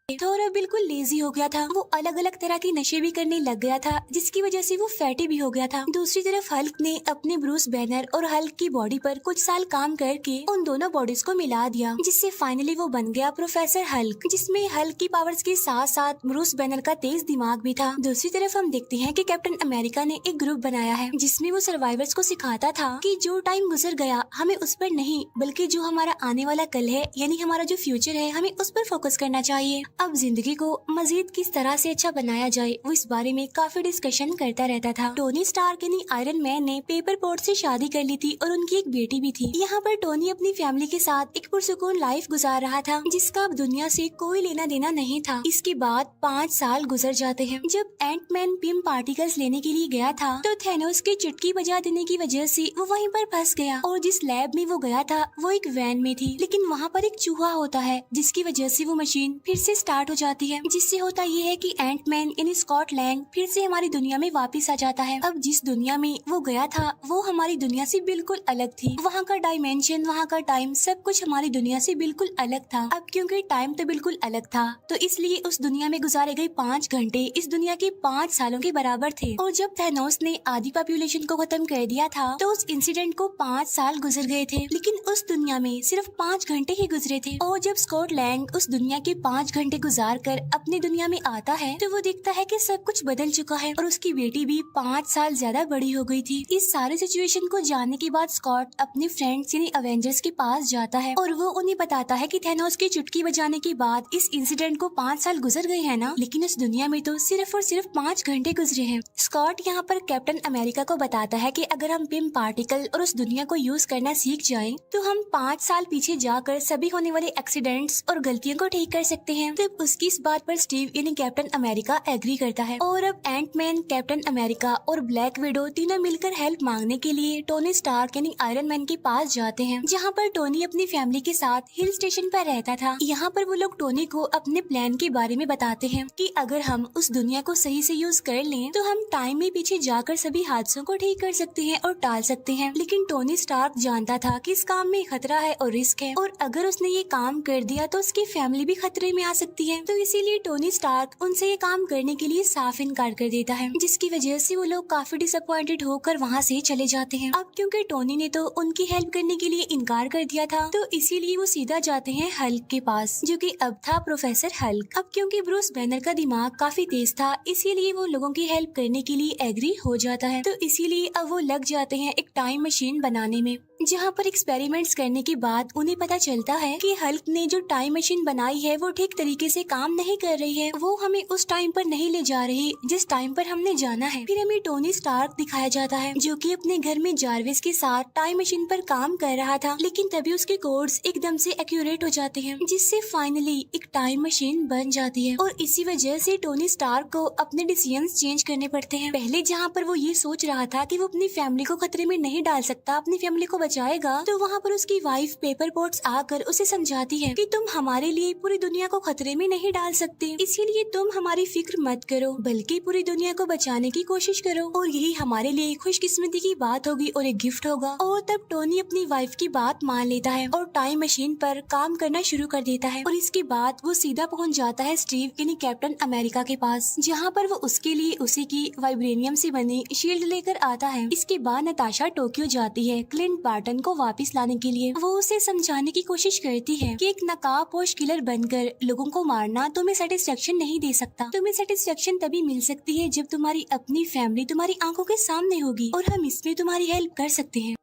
थोर बिल्कुल लेजी हो गया था। वो अलग अलग तरह के नशे भी करने लग गया था, जिसकी वजह से वो फैटी भी हो गया था। दूसरी तरफ हल्क ने अपने ब्रूस बैनर और हल्क की बॉडी पर कुछ साल काम करके उन दोनों बॉडीज को मिला दिया, जिससे फाइनली वो बन गया प्रोफेसर हल्क, जिसमें हल्क की पावर्स के साथ साथ ब्रूस बैनर का तेज दिमाग भी था। दूसरी तरफ हम देखते हैं कि कैप्टन अमेरिका ने एक ग्रुप बनाया है, जिसमें वो सर्वाइवर्स को सिखाता था कि जो टाइम गुजर गया हमें उस पर नहीं, बल्कि जो हमारा आने वाला कल है यानी हमारा जो फ्यूचर है हमें उस पर फोकस करना चाहिए। अब जिंदगी को मजीद किस तरह से अच्छा बनाया जाए वो इस बारे में काफी डिस्कशन करता रहता था। टोनी स्टार्क यानी आयरन मैन ने पेपर पोर्ट से शादी कर ली थी और उनकी एक बेटी भी थी। यहाँ पर टोनी अपनी फैमिली के साथ एक पुरसुकून लाइफ गुजार रहा था, जिसका अब दुनिया से कोई लेना देना नहीं था। इसके बाद 5 साल गुजर जाते हैं। जब एंटमैन पिम पार्टिकल्स लेने के लिए गया था तो थैनोस की चुटकी बजा देने की वजह से वो वहीं पर फंस गया, और जिस लैब में वो गया था वो एक वैन में थी, लेकिन वहाँ पर एक चूहा होता है, जिसकी वजह से वो मशीन फिर से स्टार्ट हो जाती है, जिससे होता ये है कि एंटमैन यानी स्कॉट लैंग फिर से हमारी दुनिया में वापस आ जाता है। अब जिस दुनिया में वो गया था वो हमारी दुनिया से बिल्कुल अलग थी। वहाँ का डायमेंशन, वहाँ का टाइम, सब कुछ हमारी दुनिया से बिल्कुल अलग था। अब क्योंकि टाइम तो बिल्कुल अलग था तो इसलिए उस दुनिया में गुजारे गए 5 घंटे इस दुनिया के 5 सालों के बराबर थे। और जब थैनोस ने आधी पॉपुलेशन को खत्म कर दिया था तो उस इंसिडेंट को 5 साल गुजर गए थे, लेकिन उस दुनिया में सिर्फ 5 घंटे ही गुजरे थे। और जब स्कॉट लैंग उस दुनिया के 5 घंटे गुजार कर अपनी दुनिया में आता है तो वो देखता है कि सब कुछ बदल चुका है और उसकी बेटी भी 5 साल ज्यादा बड़ी हो गई थी। इस सारे सिचुएशन को जानने के बाद स्कॉट अपने फ्रेंड्स यानी अवेंजर्स के पास जाता है और वो उन्हें बताता है कि थैनोस की चुटकी बजाने के बाद इस इंसिडेंट को 5 साल गुजर गए हैं ना, लेकिन उस दुनिया में तो सिर्फ और सिर्फ 5 घंटे गुजरे हैं। स्कॉट यहाँ पर कैप्टन अमेरिका को बताता है कि अगर हम पिम पार्टिकल और उस दुनिया को यूज करना सीख जाएं तो हम 5 साल पीछे जाकर सभी होने वाले एक्सीडेंट्स और गलतियों को ठीक कर सकते हैं। तो उसकी इस बात पर स्टीव यानी कैप्टन अमेरिका एग्री करता है और अब एंटमैन, कैप्टन अमेरिका और ब्लैक विडो तीनों मिलकर हेल्प मांगने के लिए टोनी स्टार्क यानी आयरन मैन के पास जाते हैं, जहाँ पर टोनी अपनी फैमिली के साथ हिल स्टेशन पर रहता था। यहाँ पर वो लोग टोनी को अपने प्लान के बारे में बताते हैं कि अगर हम उस दुनिया को सही से यूज कर लें तो हम टाइम में पीछे जाकर सभी हादसों को ठीक कर सकते हैं और टाल सकते हैं। लेकिन टोनी स्टार्क जानता था कि इस काम में खतरा है और रिस्क है और अगर उसने ये काम कर दिया तो उसकी फैमिली भी खतरे में आ सकती है। तो इसीलिए टोनी स्टार्क उनसे ये काम करने के लिए साफ इनकार कर देता है, जिसकी वजह से वो लोग काफी डिसअपॉइंटेड होकर वहाँ से चले जाते हैं। अब क्योंकि टोनी ने तो उनकी हेल्प करने के लिए इनकार कर दिया था तो इसीलिए वो सीधा जाते हैं हल्क के पास, जो कि अब था प्रोफेसर हल्क। अब क्योंकि ब्रूस बैनर का दिमाग काफी तेज था इसीलिए वो लोगों की हेल्प करने के लिए एग्री हो जाता है। तो इसीलिए अब वो लग जाते हैं एक टाइम मशीन बनाने में, जहाँ पर एक्सपेरिमेंट्स करने के बाद उन्हें पता चलता है कि हल्क ने जो टाइम मशीन बनाई है वो ठीक तरीके से काम नहीं कर रही है, वो हमें उस टाइम पर नहीं ले जा रही जिस टाइम पर हमने जाना है। फिर हमें टोनी स्टार्क दिखाया जाता है जो कि अपने घर में जारविस के साथ टाइम मशीन पर काम कर रहा था, लेकिन तभी उसके कोड्स एकदम से एक्यूरेट हो जाते हैं जिससे फाइनली एक टाइम मशीन बन जाती है। और इसी वजह से टोनी स्टार्क को अपने डिसीजंस चेंज करने पड़ते हैं। पहले जहाँ पर वो ये सोच रहा था कि वो अपनी फैमिली को खतरे में नहीं डाल सकता, अपनी फैमिली को जाएगा, तो वहाँ पर उसकी वाइफ पेपर पोट्स आकर उसे समझाती है कि तुम हमारे लिए पूरी दुनिया को खतरे में नहीं डाल सकते, इसीलिए तुम हमारी फिक्र मत करो बल्कि पूरी दुनिया को बचाने की कोशिश करो और यही हमारे लिए खुशकिस्मती की बात होगी और एक गिफ्ट होगा। और तब टोनी अपनी वाइफ की बात मान लेता है और टाइम मशीन पर काम करना शुरू कर देता है। और इसके बाद वो सीधा पहुँच जाता है स्टीव यानी कैप्टन अमेरिका के पास, जहाँ पर वो उसके लिए उसी की वाइब्रेनियम से बनी शील्ड लेकर आता है। इसके बाद नताशा टोक्यो जाती है क्लिंट बार्टन को वापस लाने के लिए। वो उसे समझाने की कोशिश करती है कि एक नकाबपोश किलर बनकर लोगों को मारना तुम्हें सेटिस्फेक्शन नहीं दे सकता, तुम्हें सेटिस्फेक्शन तभी मिल सकती है जब तुम्हारी अपनी फैमिली तुम्हारी आंखों के सामने होगी और हम इसमें तुम्हारी हेल्प कर सकते हैं।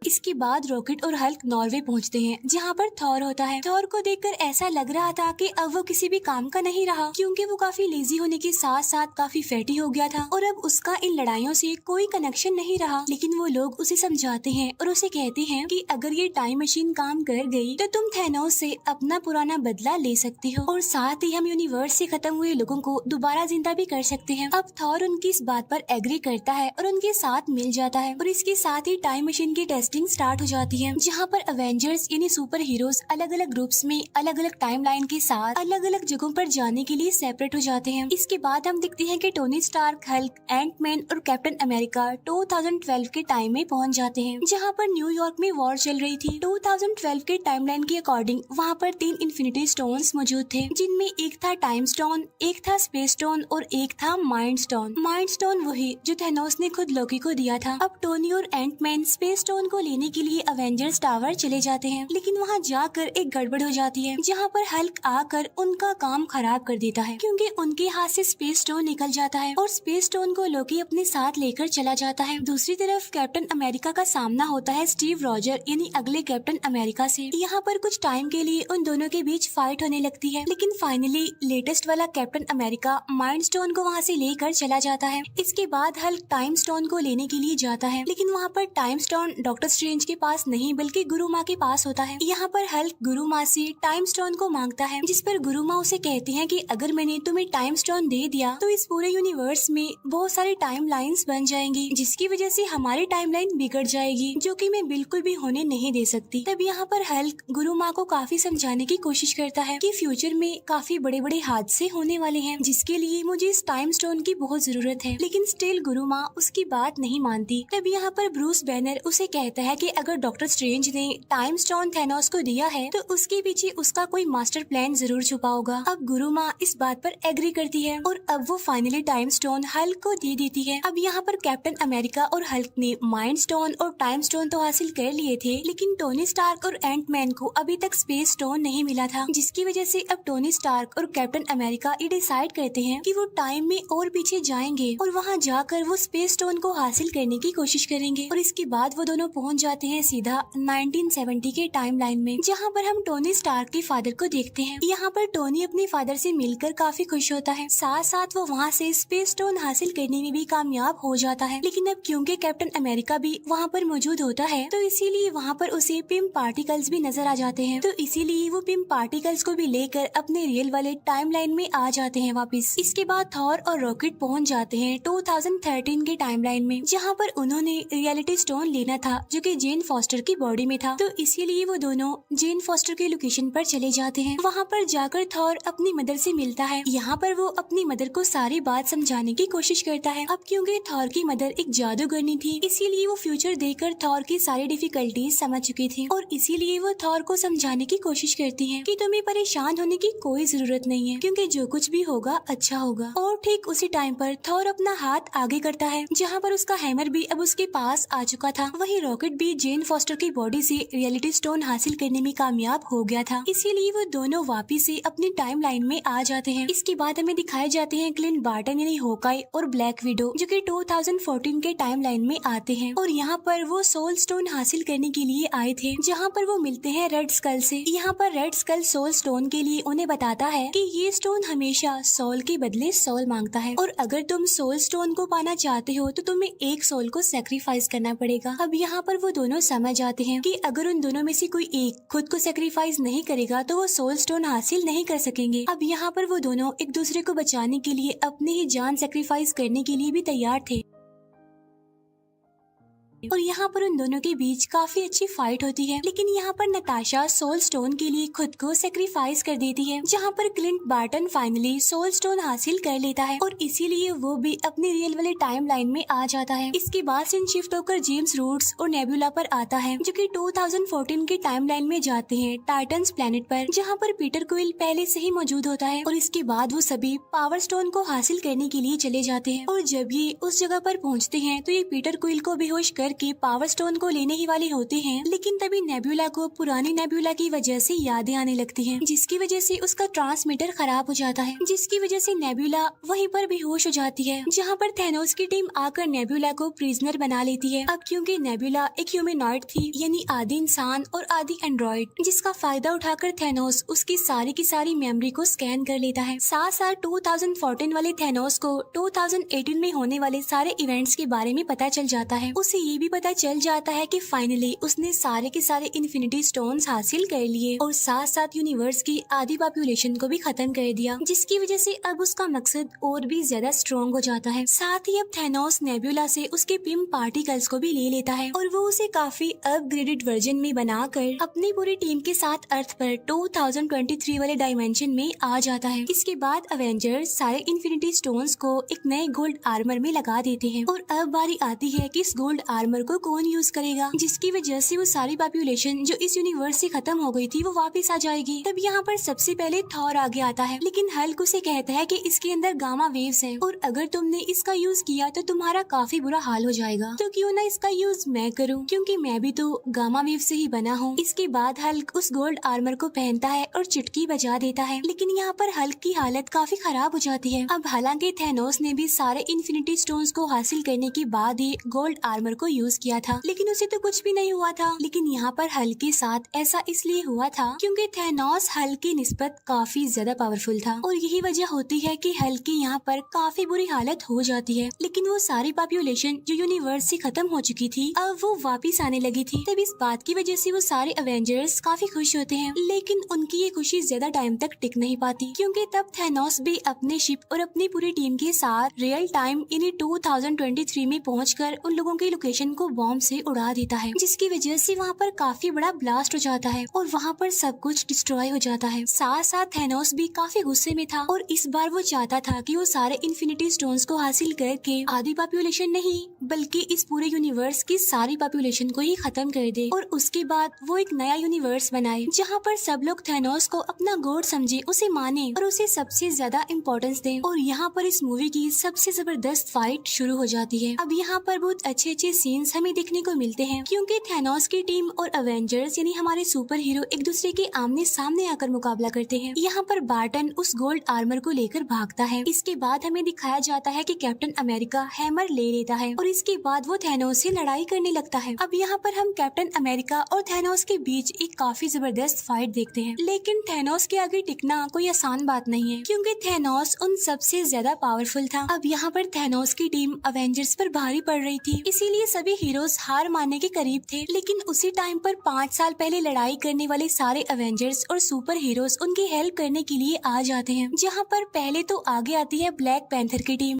इसके बाद रॉकेट और हल्क नॉर्वे पहुंचते हैं, जहां पर थॉर होता है। थॉर को देखकर ऐसा लग रहा था कि अब वो किसी भी काम का नहीं रहा, क्योंकि वो काफी लेजी होने के साथ साथ काफी फैटी हो गया था और अब उसका इन लड़ाइयों से कोई कनेक्शन नहीं रहा। लेकिन वो लोग उसे समझाते हैं और उसे कहते हैं कि अगर ये टाइम मशीन काम कर गई तो तुम थैनोस से अपना पुराना बदला ले सकती हो और साथ ही हम यूनिवर्स से खत्म हुए लोगों को दोबारा जिंदा भी कर सकते हैं। अब थॉर उनकी इस बात पर एग्री करता है और उनके साथ मिल जाता है और इसके साथ ही टाइम मशीन की टेस्टिंग स्टार्ट हो जाती है, जहाँ पर अवेंजर्स यानी सुपर हीरोज अलग अलग ग्रुप्स में अलग अलग टाइमलाइन के साथ अलग अलग जगहों पर जाने के लिए सेपरेट हो जाते हैं। इसके बाद हम देखते हैं कि टोनी स्टार्क, हल्क, एंटमैन और कैप्टन अमेरिका 2012 के टाइम में पहुंच जाते हैं, जहाँ पर न्यूयॉर्क में वॉर चल रही थी। 2012 के टाइमलाइन के अकॉर्डिंग वहाँ पर 3 इन्फिनिटी स्टोन्स मौजूद थे, जिनमें एक था टाइम स्टोन, एक था स्पेस स्टोन और एक था माइंड स्टोन। माइंड स्टोन वही जो थैनोस ने खुद लोकी को दिया था। अब टोनी और एंटमैन स्पेस स्टोन को लेने के लिए अवेंजर्स टावर चले जाते हैं, लेकिन वहाँ जाकर एक गड़बड़ हो जाती है, जहाँ पर हल्क आकर उनका काम खराब कर देता है, क्योंकि उनके हाथ से स्पेस स्टोन निकल जाता है और स्पेस स्टोन को लोकी अपने साथ लेकर चला जाता है। दूसरी तरफ कैप्टन अमेरिका का सामना होता है स्टीव रॉजर यानी अगले कैप्टन अमेरिका से। यहाँ पर कुछ टाइम के लिए उन दोनों के बीच फाइट होने लगती है, लेकिन फाइनली लेटेस्ट वाला कैप्टन अमेरिका माइंड स्टोन को वहाँ से लेकर चला जाता है। इसके बाद हल्क टाइम स्टोन को लेने के लिए जाता है, लेकिन वहाँ पर टाइम स्टोन डॉक्टर स्ट्रेंज के पास नहीं बल्कि गुरुमा के पास होता है। यहाँ पर हल्क गुरुमा से टाइम स्टोन को मांगता है, जिस पर गुरुमा उसे कहते हैं कि अगर मैंने तुम्हें टाइम स्टोन दे दिया तो इस पूरे यूनिवर्स में बहुत सारी टाइम लाइन्स बन जाएंगी, जिसकी वजह से हमारी टाइमलाइन बिगड़ जाएगी, जो कि मैं बिल्कुल भी होने नहीं दे सकती। तब यहाँ पर हल्क गुरुमा को काफी समझाने की कोशिश करता है कि फ्यूचर में काफी बड़े बड़े हादसे होने वाले हैं, जिसके लिए मुझे इस टाइम स्टोन की बहुत जरूरत है, लेकिन स्टिल गुरुमा उसकी बात नहीं मानती। तब यहाँ पर ब्रूस बैनर उसे कहता है कि अगर डॉक्टर स्ट्रेंज ने टाइम स्टोन थैनोस को दिया है तो उसके पीछे उसका कोई मास्टर प्लान जरूर छुपा होगा। अब गुरुमा इस बात पर एग्री करती है और अब वो फाइनली टाइम स्टोन हल्क को दे देती है। अब यहाँ पर कैप्टन अमेरिका और हल्क ने माइंड स्टोन और टाइम स्टोन तो हासिल कर लिए थे, लेकिन टोनी स्टार्क और एंट मैन को अभी तक स्पेस स्टोन नहीं मिला था, जिसकी वजह से अब टोनी स्टार्क और कैप्टन अमेरिका ये डिसाइड करते हैं कि वो टाइम में और पीछे जाएंगे और वहाँ जाकर वो स्पेस स्टोन को हासिल करने की कोशिश करेंगे। और इसके बाद वो दोनों पहुँच जाते हैं सीधा 1970 के टाइम लाइन में, जहाँ पर हम टोनी स्टार्क के फादर को देखते हैं। यहाँ पर टोनी अपने फादर से मिलकर काफी खुश होता है, साथ साथ वो वहाँ से स्पेस स्टोन हासिल करने में भी कामयाब हो जाता है। लेकिन अब क्योंकि कैप्टन अमेरिका भी वहाँ पर मौजूद होता है तो इसीलिए वहाँ पर उसे पिम पार्टिकल्स भी नजर आ जाते हैं, तो इसीलिए वो पिम पार्टिकल्स को भी लेकर अपने रियल वाले टाइम लाइन में आ जाते हैं वापिस। इसके बाद थॉर और रॉकेट पहुँच जाते हैं 2013 के टाइम लाइन में, जहाँ पर उन्होंने रियलिटी स्टोन लेना था जो कि जेन फॉस्टर की बॉडी में था, तो इसीलिए वो दोनों जेन फॉस्टर के लोकेशन पर चले जाते हैं। वहाँ पर जाकर थॉर अपनी मदर से मिलता है। यहाँ पर वो अपनी मदर को सारी बात समझाने की कोशिश करता है। अब क्योंकि थॉर की मदर एक जादूगरनी थी, इसीलिए वो फ्यूचर देखकर थॉर की सारी डिफिकल्टीज समझ चुकी थी और इसीलिए वो थॉर को समझाने की कोशिश करती है कि तुम्हें परेशान होने की कोई जरूरत नहीं है, क्योंकि जो कुछ भी होगा अच्छा होगा। और ठीक उसी टाइम पर थॉर अपना हाथ आगे करता है, जहाँ पर उसका हैमर भी अब उसके पास आ चुका था। वही रॉकेट भी जेन फॉस्टर की बॉडी से रियलिटी स्टोन हासिल करने में कामयाब हो गया था, इसीलिए वो दोनों वापिस से अपनी टाइम लाइन में आ जाते हैं। इसके बाद हमें दिखाए जाते हैं क्लिंट बार्टन यानी होकाई और ब्लैक विडो, जो कि 2014 के टाइम लाइन में आते हैं और यहाँ पर वो सोल स्टोन हासिल करने के लिए आए थे, जहाँ पर वो मिलते हैं रेड स्कल से। यहाँ पर रेड स्कल सोल स्टोन के लिए उन्हें बताता है कि ये स्टोन हमेशा सोल के बदले सोल मांगता है और अगर तुम सोल स्टोन को पाना चाहते हो तो तुम्हें एक सोल को सेक्रीफाइस करना पड़ेगा। अब यहाँ पर वो दोनों समझ जाते हैं कि अगर उन दोनों में से कोई एक खुद को सेक्रीफाइस नहीं करेगा तो वो सोल स्टोन हासिल नहीं कर सकेंगे। अब यहाँ पर वो दोनों एक दूसरे को बचाने के लिए अपनी ही जान सेक्रीफाइस करने के लिए भी तैयार थे और यहाँ पर उन दोनों के बीच काफी अच्छी फाइट होती है। लेकिन यहाँ पर नताशा सोल स्टोन के लिए खुद को सेक्रीफाइस कर देती है, जहाँ पर Clint Barton finally soul stone हासिल कर लेता है और इसीलिए वो भी अपने रियल वाले टाइम लाइन में आ जाता है। इसके बाद सीन शिफ्ट होकर जेम्स रूट्स और नेबुला पर आता है, जो कि 2014 के टाइम लाइन में जाते हैं टाइटन्स प्लेनेट पर, जहाँ पर पीटर क्विल पहले से ही मौजूद होता है और इसके बाद वो सभी पावर स्टोन को हासिल करने के लिए चले जाते हैं। और जब ये उस जगह पर पहुँचते हैं तो ये पीटर क्विल को बेहोश कर के पावर स्टोन को लेने ही वाले होते हैं, लेकिन तभी नेबुला को पुरानी नेबुला की वजह से यादें आने लगती हैं, जिसकी वजह से उसका ट्रांसमीटर खराब हो जाता है, जिसकी वजह से नेबुला वहीं पर बेहोश हो जाती है, जहां पर थैनोस की टीम आकर नेबुला को प्रिजनर बना लेती है। अब क्योंकि नेबुला एक ह्यूमनॉइड थी, यानी आधी इंसान और आधी एंड्रॉइड, जिसका फायदा उठाकर थैनोस उसकी सारी की सारी मेमोरी को स्कैन कर लेता है। साथ साथ 2014 वाले थैनोस को 2018 में होने वाले सारे इवेंट्स के बारे में पता चल जाता है। उसे ये भी पता चल जाता है कि फाइनली उसने सारे के सारे इन्फिनिटी स्टोन्स हासिल कर लिए और साथ साथ यूनिवर्स की आधी पॉपुलेशन को भी खत्म कर दिया, जिसकी वजह से अब उसका मकसद और भी ज्यादा स्ट्रॉन्ग हो जाता है। साथ ही अब थैनोस नेबुला से उसके पिम पार्टिकल्स को भी ले लेता है और वो उसे काफी अपग्रेडेड वर्जन में बनाकर अपनी पूरी टीम के साथ अर्थ पर 2023 वाले डायमेंशन में आ जाता है। इसके बाद अवेंजर्स सारे इन्फिनिटी स्टोन्स को एक नए गोल्ड आर्मर में लगा देते हैं और अब बारी आती है कि इस गोल्ड आर्मर को कौन यूज करेगा, जिसकी वजह से वो सारी पॉपुलेशन जो इस यूनिवर्स से खत्म हो गई थी वो वापस आ जाएगी। तब यहाँ पर सबसे पहले थॉर आगे आता है, लेकिन हल्क उसे कहता है कि इसके अंदर गामा वेव्स हैं और अगर तुमने इसका यूज किया तो तुम्हारा काफी बुरा हाल हो जाएगा, तो क्यों ना इसका यूज मैं करूँ, क्योंकि मैं भी तो गामा वेव से ही बना हूँ। इसके बाद हल्क उस गोल्ड आर्मर को पहनता है और चुटकी बजा देता है, लेकिन यहाँ पर हल्क की हालत काफी खराब हो जाती है। अब हालांकि थैनोस ने भी सारे इन्फिनिटी स्टोन्स को हासिल करने के बाद ही गोल्ड आर्मर को यूज किया था, लेकिन उसे तो कुछ भी नहीं हुआ था। लेकिन यहाँ पर हल्क के साथ ऐसा इसलिए हुआ था क्योंकि थैनोस हल्क की निस्बत काफी ज्यादा पावरफुल था, और यही वजह होती है कि हल्क की यहाँ पर काफी बुरी हालत हो जाती है। लेकिन वो सारी पॉपुलेशन जो यूनिवर्स से खत्म हो चुकी थी अब वो वापिस आने लगी थी। तब इस बात की वजह से वो सारे अवेंजर्स काफी खुश होते हैं, लेकिन उनकी ये खुशी ज्यादा टाइम तक टिक नहीं पाती, क्योंकि तब थैनोस भी अपने शिप और अपनी पूरी टीम के साथ रियल टाइम यानी 2023 में पहुंचकर उन लोगों की लोकेशन को बॉम्ब से उड़ा देता है, जिसकी वजह से वहाँ पर काफी बड़ा ब्लास्ट हो जाता है और वहाँ पर सब कुछ डिस्ट्रॉय हो जाता है। साथ साथ थैनोस भी काफी गुस्से में था और इस बार वो चाहता था कि वो सारे इन्फिनिटी स्टोन्स को हासिल करके आधी पॉपुलेशन नहीं बल्कि इस पूरे यूनिवर्स की सारी पॉपुलेशन को ही खत्म कर दे, और उसके बाद वो एक नया यूनिवर्स बनाए जहाँ पर सब लोग थैनोस को अपना गॉड समझे, उसे माने और उसे सबसे ज्यादा इम्पोर्टेंस दे। और यहाँ पर इस मूवी की सबसे जबरदस्त फाइट शुरू हो जाती है। अब यहाँ पर बहुत अच्छे अच्छे सीन्स हमें देखने को मिलते हैं, क्योंकि थैनोस की टीम और अवेंजर्स यानी हमारे सुपर हीरो एक दूसरे के आमने सामने आकर मुकाबला करते हैं। यहाँ पर बार्टन उस गोल्ड आर्मर को लेकर भागता है। इसके बाद हमें दिखाया जाता है कि कैप्टन अमेरिका हैमर ले लेता है और इसके बाद वो थैनोस से लड़ाई करने लगता है। अब यहाँ पर हम कैप्टन अमेरिका और थैनोस के बीच एक काफी जबरदस्त फाइट देखते हैं, लेकिन थैनोस के आगे टिकना कोई आसान बात नहीं है, क्योंकि थैनोस उन सबसे ज्यादा पावरफुल था। अब यहाँ पर थैनोस की टीम अवेंजर्स पर भारी पड़ रही थी, इसीलिए सभी हीरोज हार मानने के करीब थे। लेकिन उसी टाइम पर 5 साल पहले लड़ाई करने वाले सारे अवेंजर्स और सुपर हीरोज उनकी हेल्प करने के लिए आ जाते हैं, जहाँ पर पहले तो आगे आती है ब्लैक पैंथर की टीम।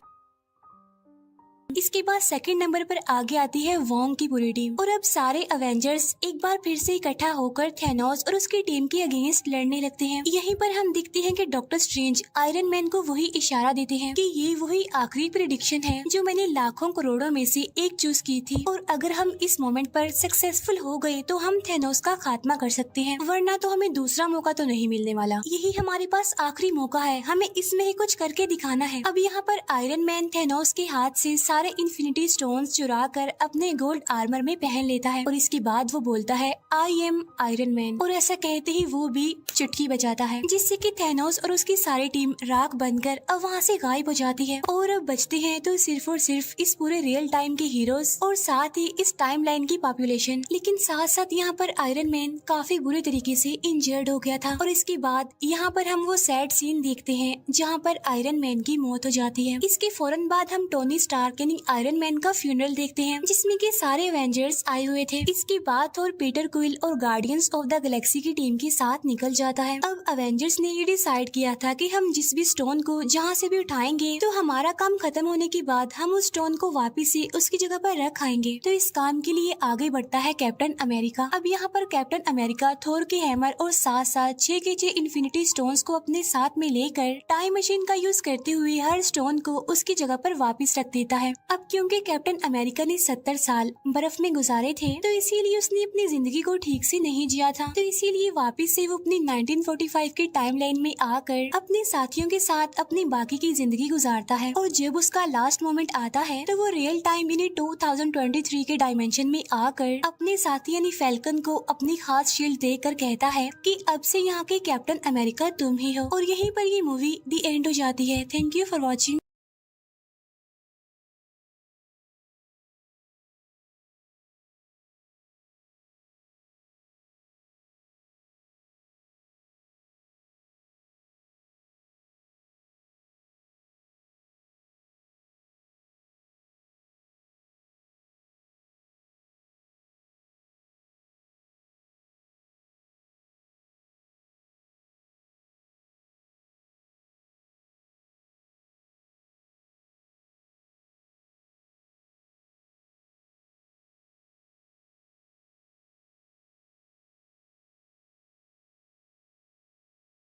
इसके बाद सेकंड नंबर पर आगे आती है वोंग की पूरी टीम, और अब सारे अवेंजर्स एक बार फिर से इकट्ठा होकर थैनोस और उसकी टीम के अगेंस्ट लड़ने लगते हैं। यहीं पर हम देखते हैं कि डॉक्टर स्ट्रेंज आयरन मैन को वही इशारा देते हैं कि ये वही आखिरी प्रेडिक्शन है जो मैंने लाखों करोड़ों में से एक चूज की थी, और अगर हम इस मोमेंट पर सक्सेसफुल हो गए तो हम थैनोस का खात्मा कर सकते हैं, वरना तो हमें दूसरा मौका तो नहीं मिलने वाला। यही हमारे पास आखिरी मौका है, हमें इसमें ही कुछ करके दिखाना है। अब यहाँ पर आयरन मैन थैनोस के हाथ से सारे इन्फिनिटी स्टोन्स चुरा कर अपने गोल्ड आर्मर में पहन लेता है, और इसके बाद वो बोलता है आई एम आयरन मैन, और ऐसा कहते ही वो भी चुटकी बजाता है, जिससे कि थैनोस और उसकी सारी टीम राख बनकर अब वहाँ से गायब हो जाती है। और अब बचते हैं तो सिर्फ और सिर्फ इस पूरे रियल टाइम के हीरोज और साथ ही इस टाइम लाइन की पॉपुलेशन। लेकिन साथ साथ यहाँ पर आयरन मैन काफी बुरे तरीके से इंजर्ड हो गया था, और इसके बाद यहाँ पर हम वो सैड सीन देखते हैं जहाँ पर आयरन मैन की मौत हो जाती है। इसके फौरन बाद हम टोनी स्टार्क यानी आयरन मैन का फ्यूनरल देखते हैं, जिसमें के सारे एवेंजर्स आए हुए थे। इसके बाद थोर पीटर क्विल और गार्डियंस ऑफ द गैलेक्सी की टीम के साथ निकल जाता है। अब एवेंजर्स ने ये डिसाइड किया था कि हम जिस भी स्टोन को जहाँ से भी उठाएंगे तो हमारा काम खत्म होने के बाद हम उस स्टोन को वापिस से उसकी जगह पर रख आएंगे। तो इस काम के लिए आगे बढ़ता है कैप्टन अमेरिका। अब यहाँ पर कैप्टन अमेरिका थोर के हैमर और साथ साथ 6 के 6 इन्फिनिटी स्टोन्स को अपने साथ में लेकर टाइम मशीन का यूज करते हुए हर स्टोन को उसकी जगह पर वापिस रख देता है। अब क्योंकि कैप्टन अमेरिका ने 70 साल बर्फ में गुजारे थे, तो इसीलिए उसने अपनी जिंदगी को ठीक से नहीं जिया था, तो इसीलिए वापिस से वो अपनी 1945 के टाइमलाइन में आकर अपने साथियों के साथ अपनी बाकी की जिंदगी गुजारता है। और जब उसका लास्ट मोमेंट आता है तो वो रियल टाइम यानी 2023 के डायमेंशन में आकर अपने साथी यानी फैल्कन को अपनी खास शील्ड देकर कहता है कि अब से यहाँ के कैप्टन अमेरिका तुम ही हो। और यहीं पर ये मूवी दी एंड हो जाती है। Thank you for watching.